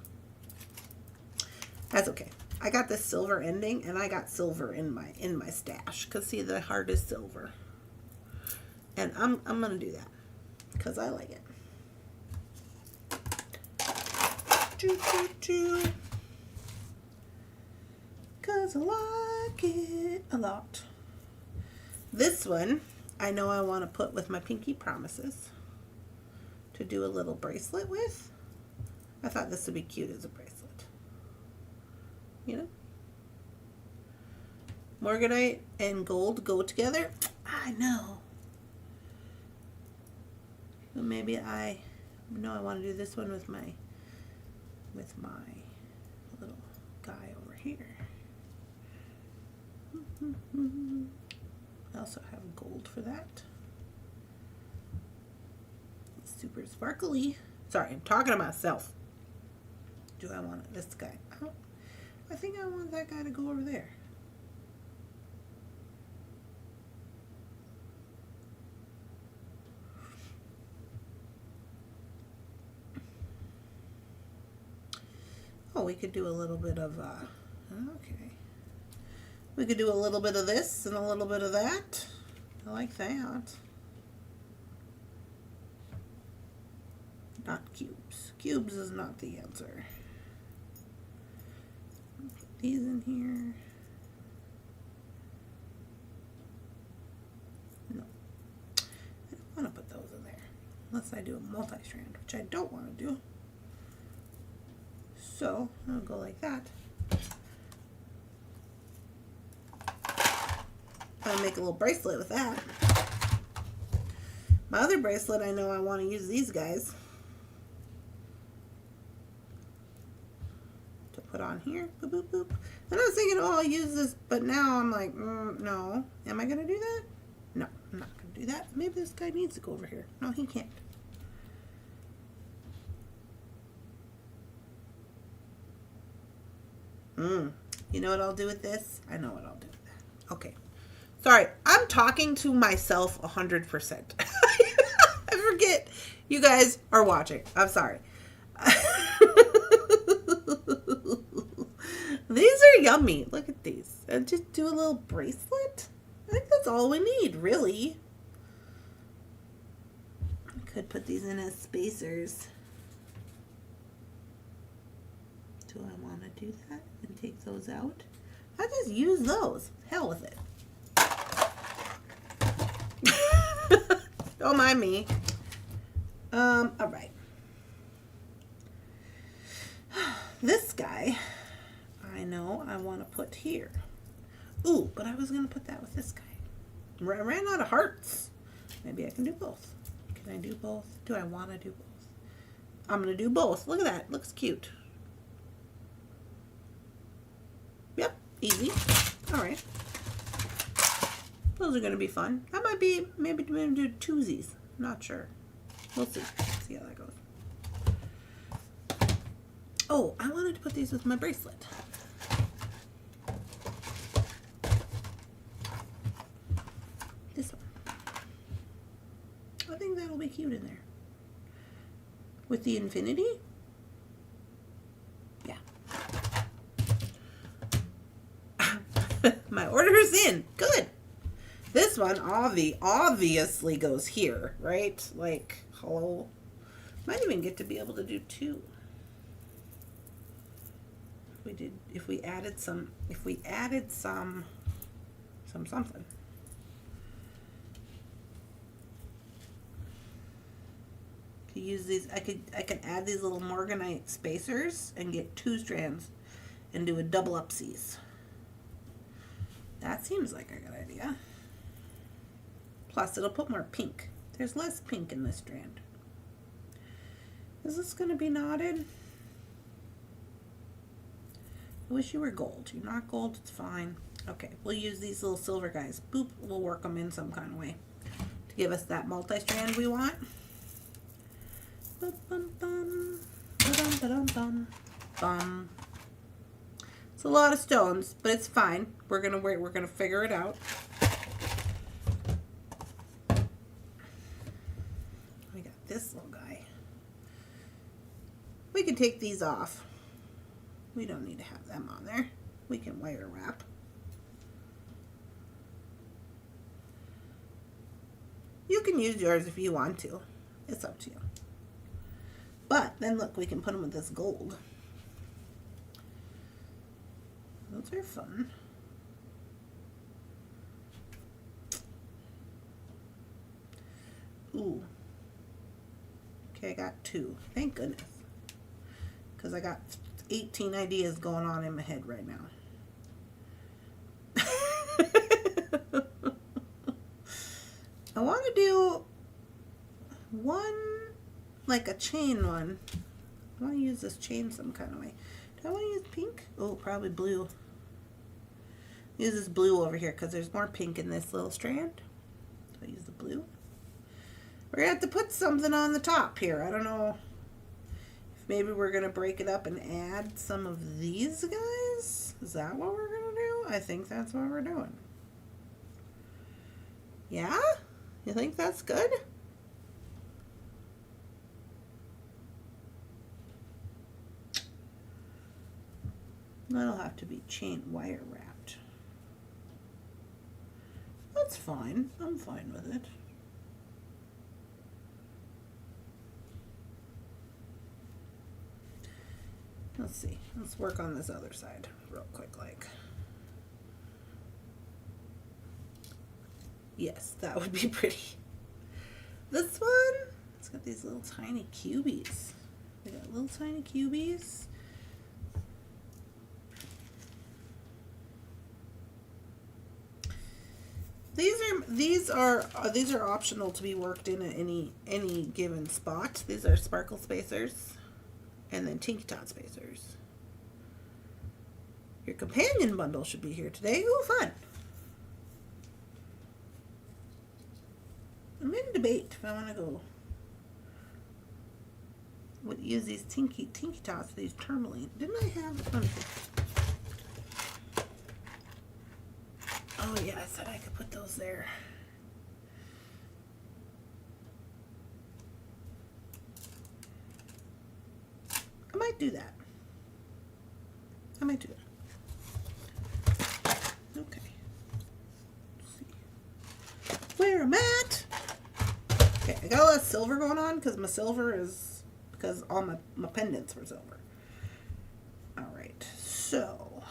That's okay. I got this silver ending, and I got silver in my stash. Cause see, the heart is silver, and I'm gonna do that because I like it. Cause I like it a lot. This one, I know I want to put with my Pinky Promises to do a little bracelet with. I thought this would be cute as a bracelet. You know? Morganite and gold go together. I know. But maybe I want to do this one with my little guy over here. I also have gold for that. It's super sparkly. Sorry, I'm talking to myself. Do I want this guy? I think I want that guy to go over there. Oh, we could do a little bit of, okay. We could do a little bit of this and a little bit of that. I like that. Not cubes. Cubes is not the answer. Put these in here. No. I don't want to put those in there. Unless I do a multi-strand, which I don't want to do. So, I'll go like that. I'll make a little bracelet with that. My other bracelet, I know I want to use these guys to put on here. Boop, boop, boop. And I was thinking, oh, I'll use this, but now I'm like, no. Am I going to do that? No, I'm not going to do that. Maybe this guy needs to go over here. No, he can't. You know what I'll do with this? I know what I'll do with that. Okay. Sorry, I'm talking to myself 100%. I forget you guys are watching. I'm sorry. These are yummy. Look at these. And just do a little bracelet. I think that's all we need, really. I could put these in as spacers. Do I want to do that and take those out? I just use those. Hell with it. Don't mind me. All right. This guy, I know I want to put here. Ooh, but I was going to put that with this guy. I ran out of hearts. Maybe I can do both. Can I do both? Do I want to do both? I'm going to do both. Look at that. Looks cute. Yep, easy. All right. Those are going to be fun. That might be, maybe do twosies. Not sure. We'll see. See how that goes. Oh, I wanted to put these with my bracelet. This one. I think that'll be cute in there. With the infinity? Yeah. My order's in. Good. This one obviously goes here, right? Like, hello. Might even get to be able to do two. If we added some something. Could use these. I could add these little morganite spacers and get 2 strands and do a double upsies. That seems like a good idea. Plus, it'll put more pink. There's less pink in this strand. Is this going to be knotted? I wish you were gold. You're not gold, it's fine. Okay, we'll use these little silver guys. Boop, we'll work them in some kind of way to give us that multi-strand we want. Ba-dum-bum, ba-dum-ba-dum-bum, bum. It's a lot of stones, but it's fine. We're gonna figure it out. We got this little guy. We can take these off. We don't need to have them on there. We can wire wrap. You can use yours if you want to. It's up to you. But then look, we can put them with this gold. Those are fun. Ooh. Okay, I got 2. Thank goodness. Because I got 18 ideas going on in my head right now. I want to do one, like a chain one. I want to use this chain some kind of way. Do I want to use pink? Oh, probably blue. Use this blue over here because there's more pink in this little strand. So I use the blue. We're going to have to put something on the top here. I don't know. Maybe we're going to break it up and add some of these guys? Is that what we're going to do? I think that's what we're doing. Yeah? You think that's good? That'll have to be chain wire wrapped. That's fine. I'm fine with it. Let's see. Let's work on this other side real quick, like. Yes, that would be pretty. This one, it's got these little tiny cubies. We got little tiny cubies. These are optional to be worked in at any given spot. These are sparkle spacers, and then Tinky Tot spacers. Your companion bundle should be here today. Ooh, fun! I'm in debate if I want to go. Would use these Tinky Tots, these tourmaline. Didn't I have? Let me see. Oh yeah, I said I could put those there. I might do that. I might do that. Okay. Let's see where I'm at. Okay, I got a lot of silver going on because my silver is because all my pendants were silver. All right, so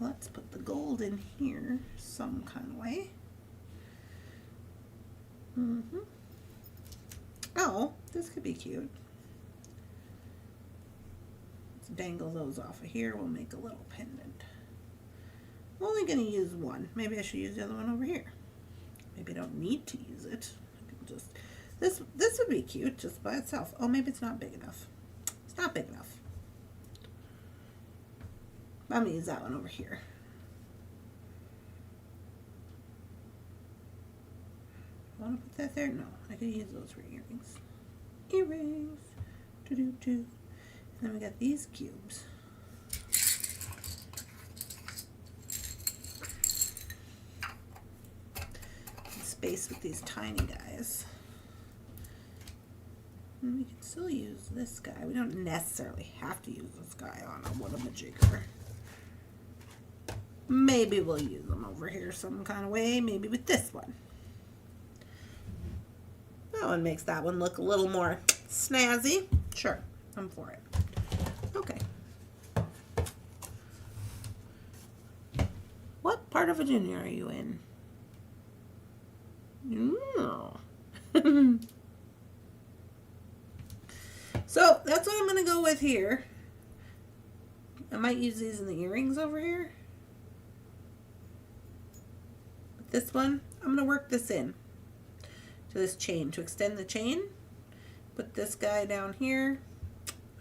let's put the gold in here some kind of way. Oh, this could be cute. Let's dangle those off of here. We'll make a little pendant. I'm only going to use one. Maybe I should use the other one over here. Maybe I don't need to use it. I can just this would be cute just by itself. Oh, maybe it's not big enough. It's not big enough. I'm going to use that one over here. Want to put that there? No, I could use those for earrings. Earrings. Do-do-do. And then we got these cubes. Space with these tiny guys. And we can still use this guy. We don't necessarily have to use this guy on a whatamajigger. Maybe we'll use them over here some kind of way. Maybe with this one. That one makes that one look a little more snazzy. Sure, I'm for it. Okay. What part of Virginia are you in? So that's what I'm going to go with here. I might use these in the earrings over here. But this one, I'm going to work this in to this chain to extend the chain. Put this guy down here.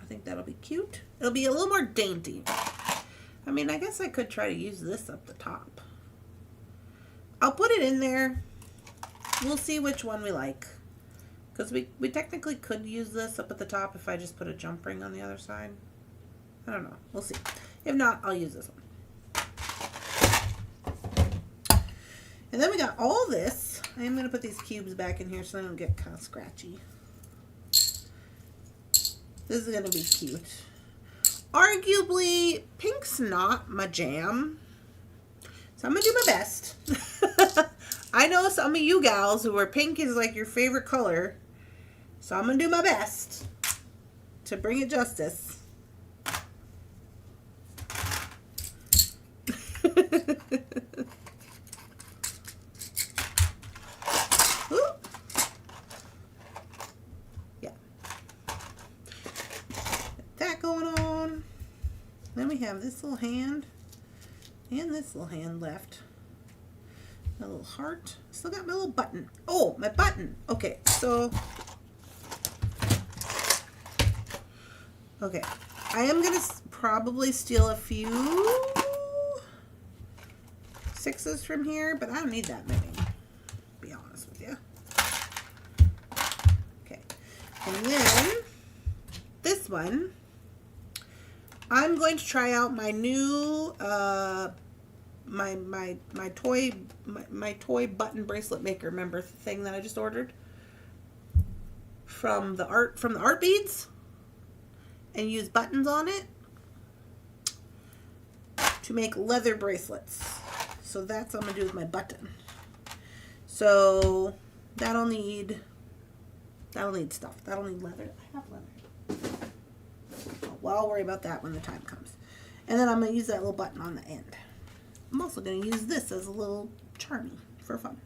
I think that'll be cute. It'll be a little more dainty. I mean, I guess I could try to use this up the top. I'll put it in there. We'll see which one we like. Because we technically could use this up at the top if I just put a jump ring on the other side. I don't know. We'll see. If not, I'll use this one. And then we got all this. I am going to put these cubes back in here so they don't get kind of scratchy. This is going to be cute. Arguably, pink's not my jam. So I'm going to do my best. I know some of you gals who are pink is like your favorite color. So I'm going to do my best to bring it justice. Yeah. That going on. Then we have this little hand and this little hand left. My little heart. Still got my little button. Oh, my button. Okay, so. Okay. I am going to probably steal a few 6s from here, but I don't need that many, to be honest with you. Okay. And then this one, I'm going to try out my new my toy button bracelet maker, remember the thing that I just ordered from the art beads, and use buttons on it. to make leather bracelets. So that's what I'm going to do with my button. So that'll need stuff. That'll need leather. I have leather. Well, I'll worry about that when the time comes. And then I'm going to use that little button on the end. I'm also going to use this as a little charmy for fun.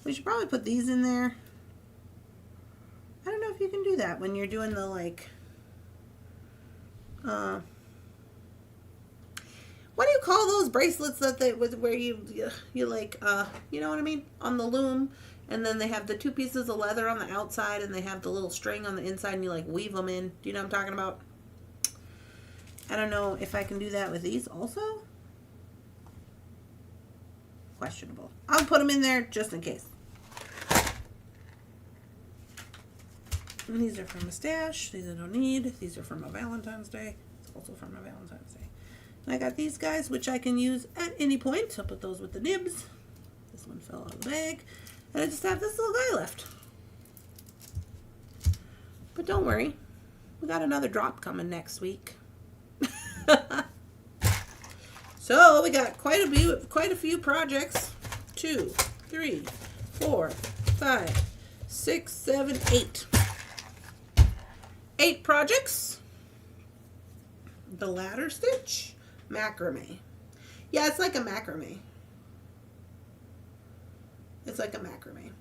We should probably put these in there. I don't know if you can do that when you're doing the like, what do you call those bracelets that they with where you like you know what I mean, on the loom, and then they have the two pieces of leather on the outside and they have the little string on the inside and you like weave them in. Do you know what I'm talking about? I don't know if I can do that with these also. Questionable. I'll put them in there just in case. And these are from a stash. These I don't need. These are from a Valentine's Day. It's also from a Valentine's Day. And I got these guys, which I can use at any point. I'll put those with the nibs. This one fell out of the bag. And I just have this little guy left. But don't worry. We got another drop coming next week. So we got quite a few projects. 2, 3, 4, 5, 6, 7, 8. 8 projects. The ladder stitch, macrame. Yeah, it's like a macrame. It's like a macrame.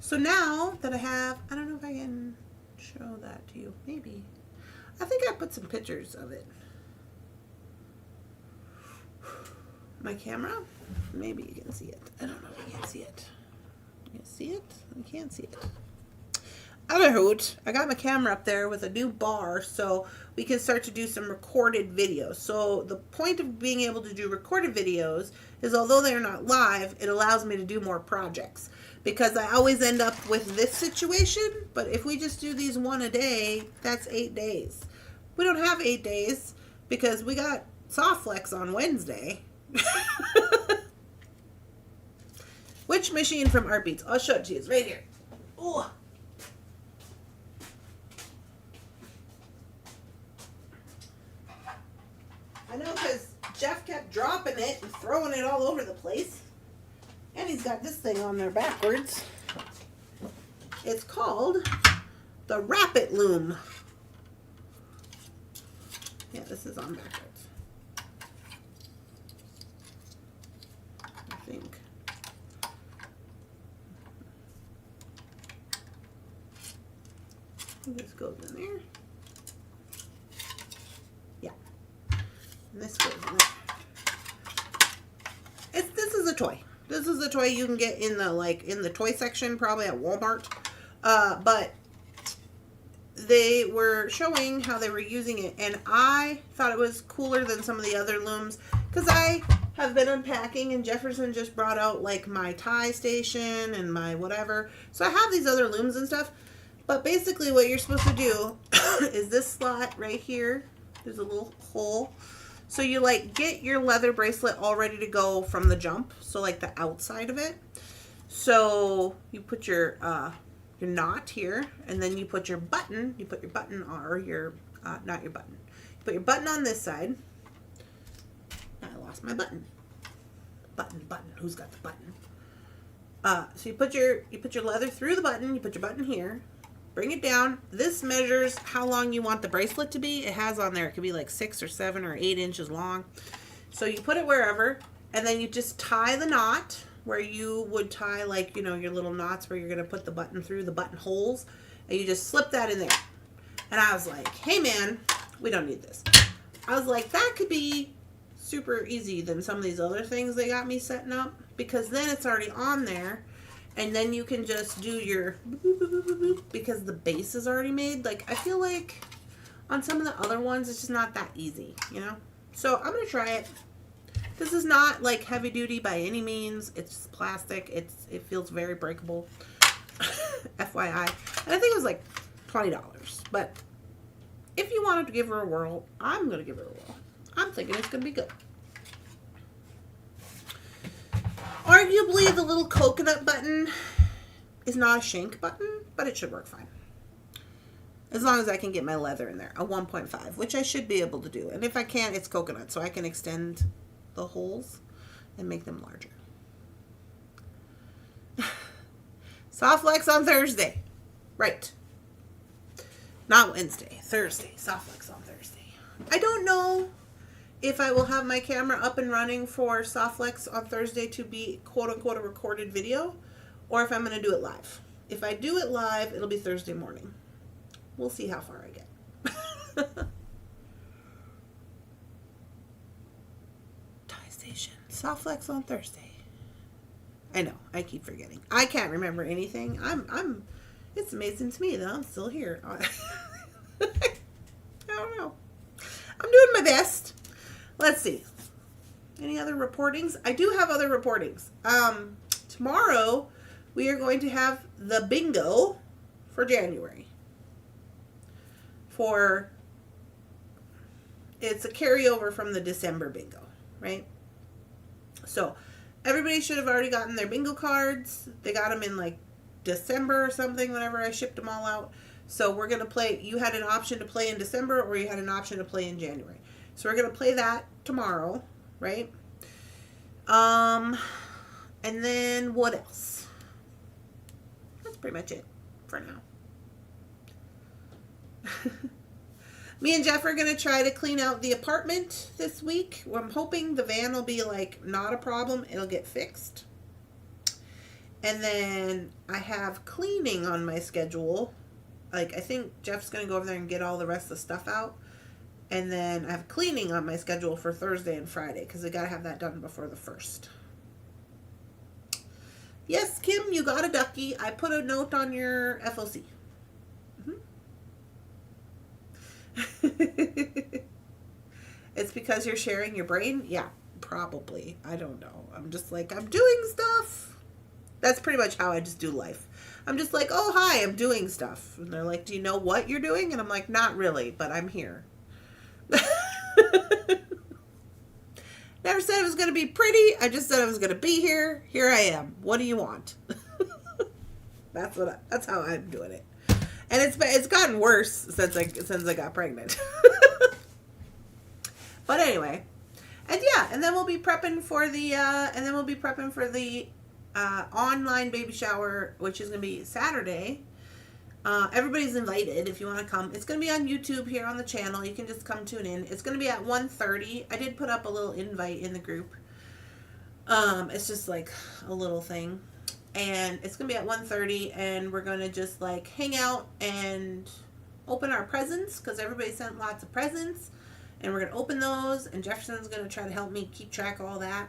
So now that I have, I don't know if I can show that to you. Maybe. I think I put some pictures of it. My camera? Maybe you can see it. I don't know if you can see it. You see it? I can't see it. Other hoot, I got my camera up there with a new bar so we can start to do some recorded videos. So the point of being able to do recorded videos is, although they're not live, it allows me to do more projects. Because I always end up with this situation, but if we just do these one a day, that's 8 days. We don't have 8 days because we got soft flex on Wednesday. Which machine from Art Beads? I'll show it to you. It's right here. Ooh. I know, because Jeff kept dropping it and throwing it all over the place. And he's got this thing on there backwards. It's called the Rapid Loom. Yeah, this is on backwards. I think. This goes in there. Yeah. And this goes in there. This is a toy. This is a toy you can get in the toy section, probably at Walmart. But they were showing how they were using it, and I thought it was cooler than some of the other looms because I have been unpacking, and Jefferson just brought out like my tie station and my whatever. So I have these other looms and stuff. But basically what you're supposed to do is this slot right here. There's a little hole. So you like get your leather bracelet all ready to go from the jump. So like the outside of it. So you put your knot here, and then you put your button. You put your button, or your not your button. You put your button on this side. I lost my button. Button. Who's got the button? So you put your leather through the button. You put your button here. Bring it down. This measures how long you want the bracelet to be. It has on there, it could be like 6 or 7 or 8 inches long. So you put it wherever, and then you just tie the knot where you would tie, like, you know, your little knots where you're going to put the button through the button holes, and you just slip that in there. And I was like, hey man, we don't need this. I was like, that could be super easy than some of these other things they got me setting up, because then it's already on there. And then you can just do your boop, boop, boop, boop, boop, because the base is already made. Like, I feel like on some of the other ones, it's just not that easy, you know? So I'm going to try it. This is not like heavy duty by any means. It's plastic. It feels very breakable. FYI. And I think it was like $20. But if you wanted to give her a whirl, I'm going to give her a whirl. I'm thinking it's going to be good. Arguably, the little coconut button is not a shank button, but it should work fine. As long as I can get my leather in there, a 1.5, which I should be able to do. And if I can't, it's coconut, so I can extend the holes and make them larger. Soft flex on Thursday. Right. Not Wednesday. Thursday. Soft flex on Thursday. I don't know if I will have my camera up and running for soft flex on Thursday to be quote-unquote a recorded video, or if I'm going to do it live. If I do it live, it'll be Thursday morning. We'll see how far I get. Tie station. Soft flex on Thursday. I know. I keep forgetting. I can't remember anything. It's amazing to me that I'm still here. I don't know. I'm doing my best. Let's see. Any other reportings? I do have other reportings. Tomorrow we are going to have the bingo for January. It's a carryover from the December bingo, right? So everybody should have already gotten their bingo cards. They got them in like December or something whenever I shipped them all out. So we're going to play. You had an option to play in December or you had an option to play in January. So we're going to play that tomorrow, right? And then what else? That's pretty much it for now. Me and Jeff are going to try to clean out the apartment this week. I'm hoping the van will be like not a problem. It'll get fixed. And then I have cleaning on my schedule. Like, I think Jeff's going to go over there and get all the rest of the stuff out. And then I have cleaning on my schedule for Thursday and Friday because I got to have that done before the 1st. Yes, Kim, you got a ducky. I put a note on your FOC. It's because you're sharing your brain? Yeah, probably. I don't know. I'm just like, I'm doing stuff. That's pretty much how I just do life. I'm just like, oh, hi, I'm doing stuff. And they're like, do you know what you're doing? And I'm like, not really, but I'm here. Never said it was going to be pretty. I just said I was going to be here. Here I am. What do you want? That's how I'm doing it. And it's gotten worse since I got pregnant. But anyway, and then we'll be prepping for the online baby shower, which is gonna be Saturday. Everybody's invited if you want to come. It's gonna be on YouTube here on the channel. You can just come tune in. It's gonna be at 1:30. I did put up a little invite in the group. It's just like a little thing. And it's going to be at 1:30, and we're going to just, like, hang out and open our presents, because everybody sent lots of presents, and we're going to open those, and Jefferson's going to try to help me keep track of all that.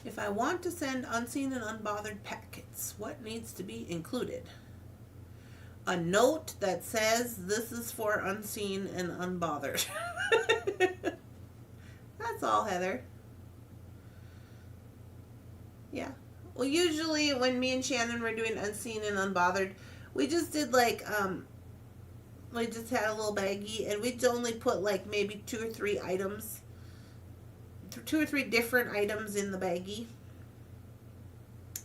If I want to send unseen and unbothered packets, what needs to be included? A note that says, this is for unseen and unbothered. That's all, Heather. Yeah. Well, usually when me and Shannon were doing Unseen and Unbothered, we just did like, we just had a little baggie, and we'd only put like maybe 2 or 3 items, 2 or 3 different items in the baggie,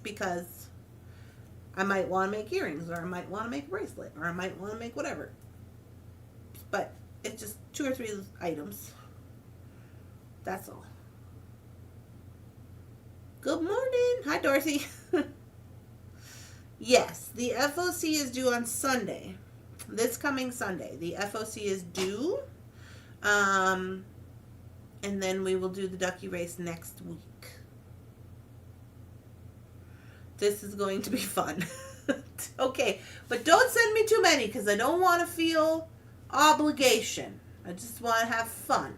because I might want to make earrings, or I might want to make a bracelet, or I might want to make whatever. But it's just 2 or 3 items. That's all. Good morning. Hi, Dorothy. Yes, the FOC is due on Sunday. This coming Sunday. The FOC is due. And then we will do the ducky race next week. This is going to be fun. Okay, but don't send me too many because I don't want to feel obligation. I just want to have fun.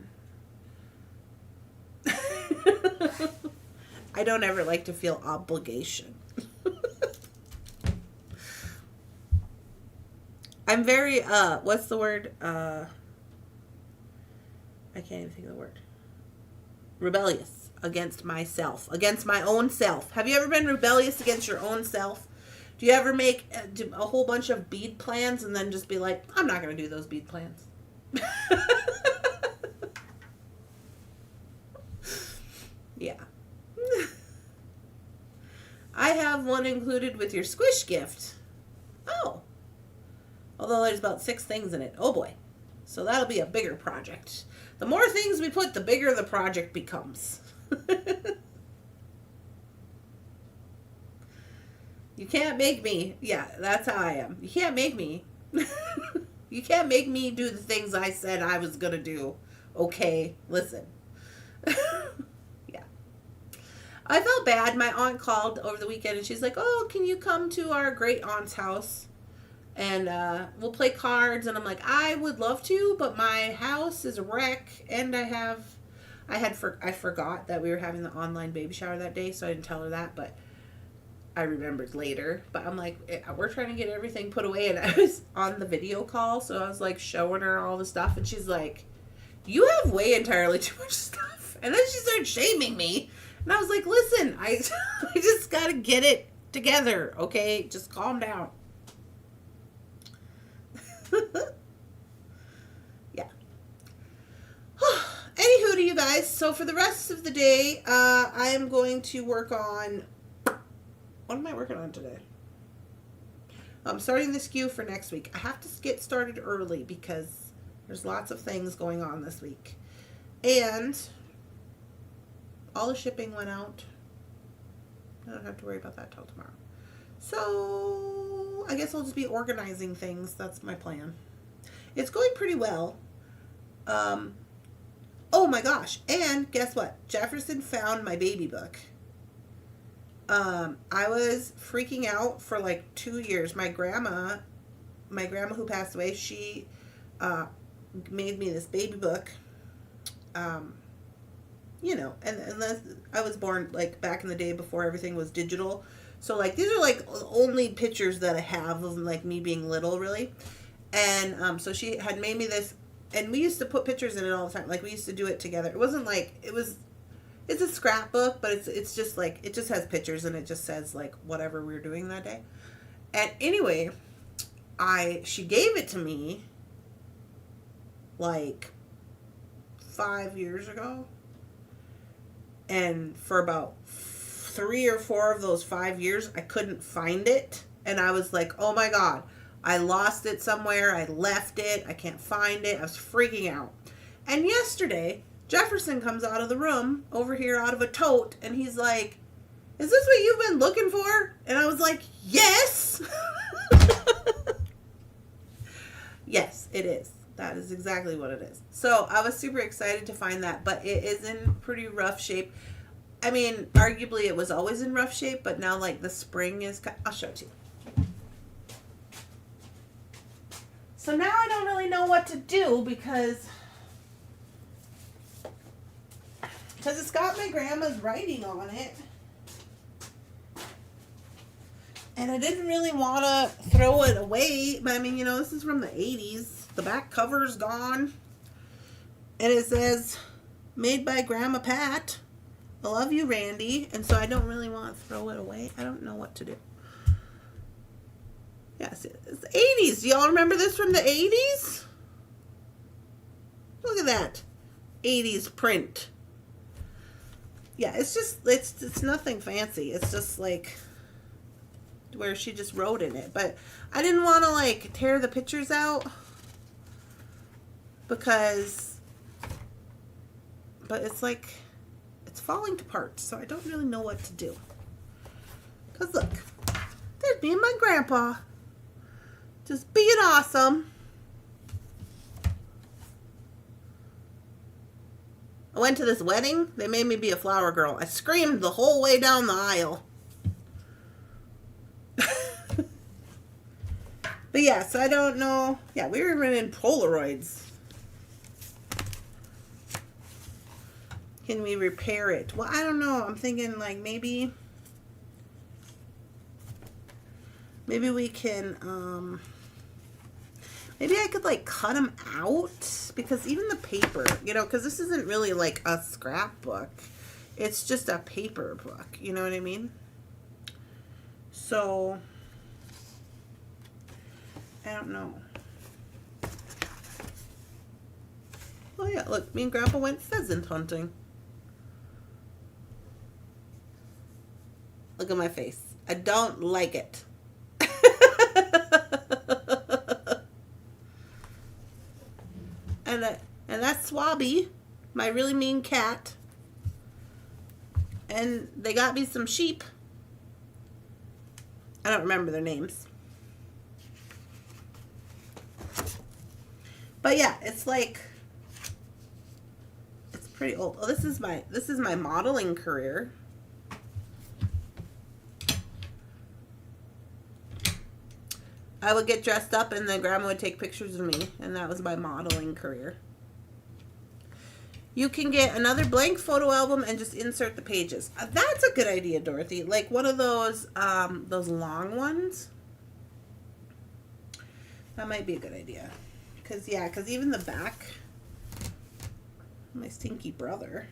I don't ever like to feel obligation. I'm very, what's the word? I can't even think of the word. Rebellious against myself, against my own self. Have you ever been rebellious against your own self? Do you ever make a whole bunch of bead plans and then just be like, I'm not going to do those bead plans? Yeah. I have one included with your squish gift. although there's about 6 things in it. Oh boy. So that'll be a bigger project. The more things we put, the bigger the project becomes. You can't make me. Yeah, that's how I am. You can't make me. You can't make me do the things I said I was going to do. Okay, listen. Yeah. I felt bad. My aunt called over the weekend and she's like, oh, can you come to our great aunt's house? And we'll play cards. And I'm like, I would love to, but my house is a wreck. And I forgot that we were having the online baby shower that day, so I didn't tell her that, but I remembered later. But I'm like, we're trying to get everything put away, and I was on the video call, so I was like showing her all the stuff, and she's like, you have way entirely too much stuff. And then she started shaming me, and I was like, listen, I just gotta get it together, okay? Just calm down. Yeah. Anywho, to you guys, so for the rest of the day, I am going to work on, what am I working on today? I'm starting the SKU for next week. I have to get started early because there's lots of things going on this week. And all the shipping went out. I don't have to worry about that till tomorrow. So I guess I'll just be organizing things. That's my plan. It's going pretty well. Oh my gosh. And guess what? Jefferson found my baby book. I was freaking out for like 2 years. My grandma who passed away, she made me this baby book. You know, and I was born like back in the day before everything was digital. So like these are like only pictures that I have of like me being little, really. And so she had made me this, and we used to put pictures in it all the time. Like we used to do it together. It wasn't like it's a scrapbook, but it's just like it just has pictures and it just says like whatever we were doing that day. And anyway, she gave it to me like 5 years ago. And for about 3 or 4 of those 5 years, I couldn't find it. And I was like, oh my God, I lost it somewhere. I left it. I can't find it. I was freaking out. And yesterday, Jefferson comes out of the room over here out of a tote. And he's like, is this what you've been looking for? And I was like, yes. Yes, it is. That is exactly what it is. So I was super excited to find that, but it is in pretty rough shape. I mean, arguably it was always in rough shape, but now like the spring is, I'll show it to you. So now I don't really know what to do because it's got my grandma's writing on it. And I didn't really want to throw it away, but I mean, you know, this is from the 80s. The back cover's gone. And it says, made by Grandma Pat. I love you, Randy. And so I don't really want to throw it away. I don't know what to do. Yes, it's the 80s. Do y'all remember this from the 80s? Look at that. 80s print. Yeah, it's just, it's nothing fancy. It's just like where she just wrote in it. But I didn't want to like tear the pictures out. But it's like, it's falling to parts, so I don't really know what to do. Because look, there's me and my grandpa, just being awesome. I went to this wedding, they made me be a flower girl. I screamed the whole way down the aisle. But yeah, so I don't know. Yeah, we were in Polaroids. Can we repair it? Well, I don't know. I'm thinking like maybe we can, maybe I could like cut them out, because even the paper, you know, because this isn't really like a scrapbook. It's just a paper book. You know what I mean? So I don't know. Oh yeah, look, me and Grandpa went pheasant hunting. Look at my face. I don't like it. And that's Swabby, my really mean cat. And they got me some sheep. I don't remember their names. But yeah, it's like, it's pretty old. Oh, this is my modeling career. I would get dressed up and then Grandma would take pictures of me, and that was my modeling career. You can get another blank photo album and just insert the pages. That's a good idea, Dorothy. Like one of those long ones. That might be a good idea. Because even the back, my stinky brother,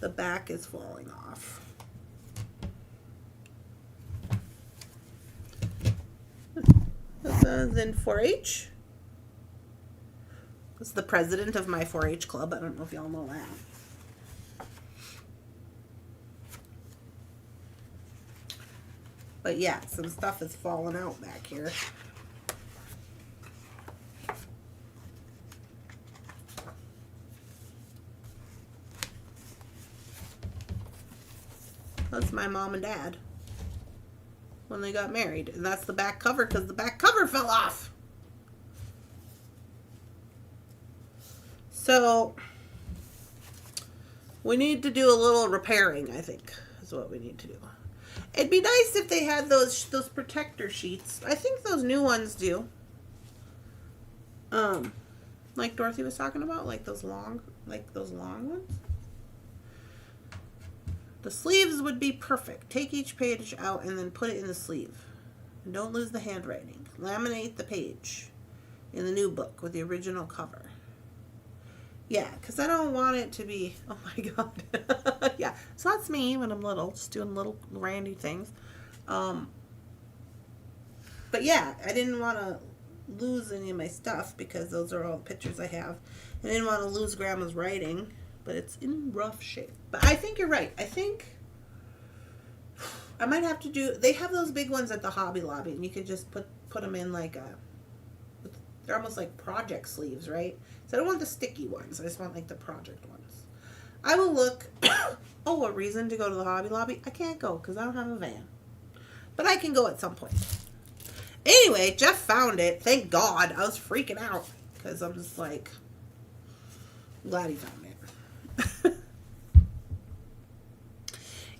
the back is falling off. This is in 4-H. This is the president of my 4-H club. I don't know if y'all know that. But yeah, some stuff is falling out back here. That's my mom and dad when they got married. And that's the back cover because the back cover fell off. So we need to do a little repairing, I think, is what we need to do. It'd be nice if they had those protector sheets. I think those new ones do. Like Dorothy was talking about, like those long ones. The sleeves would be perfect. Take each page out and then put it in the sleeve. And don't lose the handwriting. Laminate the page in the new book with the original cover. Yeah, because I don't want it to be, oh my God. Yeah, so that's me when I'm little, just doing little randy things. But yeah, I didn't want to lose any of my stuff because those are all the pictures I have. I didn't want to lose Grandma's writing, but it's in rough shape. But I think you're right. I think I might have to do, they have those big ones at the Hobby Lobby, and you could just put them in like they're almost like project sleeves, right? So I don't want the sticky ones. I just want like the project ones. I will look. Oh, a reason to go to the Hobby Lobby? I can't go because I don't have a van. But I can go at some point. Anyway, Jeff found it. Thank God. I was freaking out because I'm just like, glad he found it.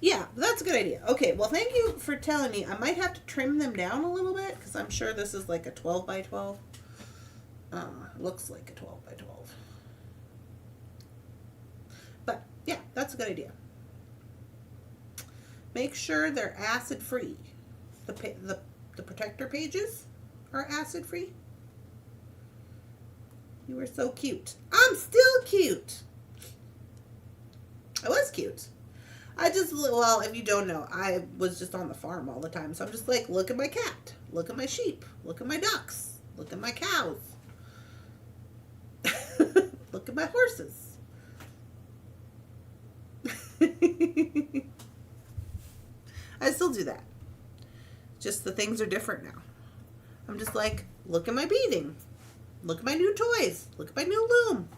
Yeah, that's a good idea. Okay, well, thank you for telling me. I might have to trim them down a little bit because I'm sure this is like a 12 by 12. Looks like a 12 by 12. But yeah, that's a good idea. Make sure they're acid free. The protector pages are acid free. You were so cute. I'm still cute. I was cute. Well, if you don't know, I was just on the farm all the time. So I'm just like, look at my cat. Look at my sheep. Look at my ducks. Look at my cows. Look at my horses. I still do that. Just the things are different now. I'm just like, look at my beading. Look at my new toys. Look at my new loom.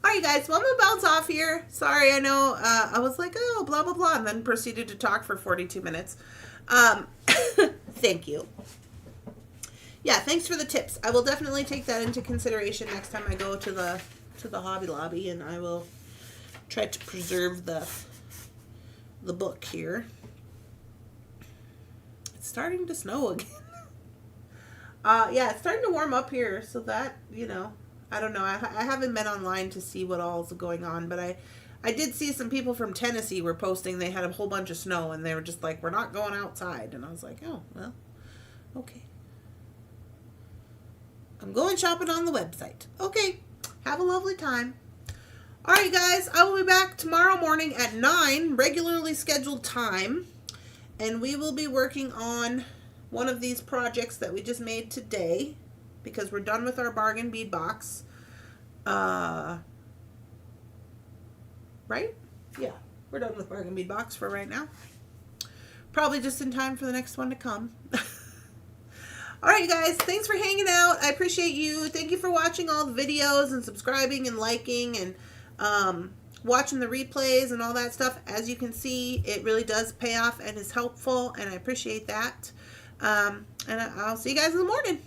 Alright guys, well I'm gonna bounce off here. Sorry, I know I was like, oh, blah blah blah, and then proceeded to talk for 42 minutes. Thank you. Yeah, thanks for the tips. I will definitely take that into consideration next time I go to the Hobby Lobby, and I will try to preserve the book here. It's starting to snow again. Yeah, it's starting to warm up here, so that, you know, I don't know. I haven't been online to see what all's going on, but I did see some people from Tennessee were posting they had a whole bunch of snow, and they were just like, we're not going outside. And I was like, oh, well, okay. I'm going shopping on the website. Okay, have a lovely time. All right, guys, I will be back tomorrow morning at 9, regularly scheduled time, and we will be working on one of these projects that we just made today, because we're done with our bargain bead box. Right? Yeah, we're done with bargain bead box for right now. Probably just in time for the next one to come. All right, guys, thanks for hanging out. I appreciate you. Thank you for watching all the videos and subscribing and liking and watching the replays and all that stuff. As you can see, it really does pay off and is helpful, and I appreciate that. And I'll see you guys in the morning.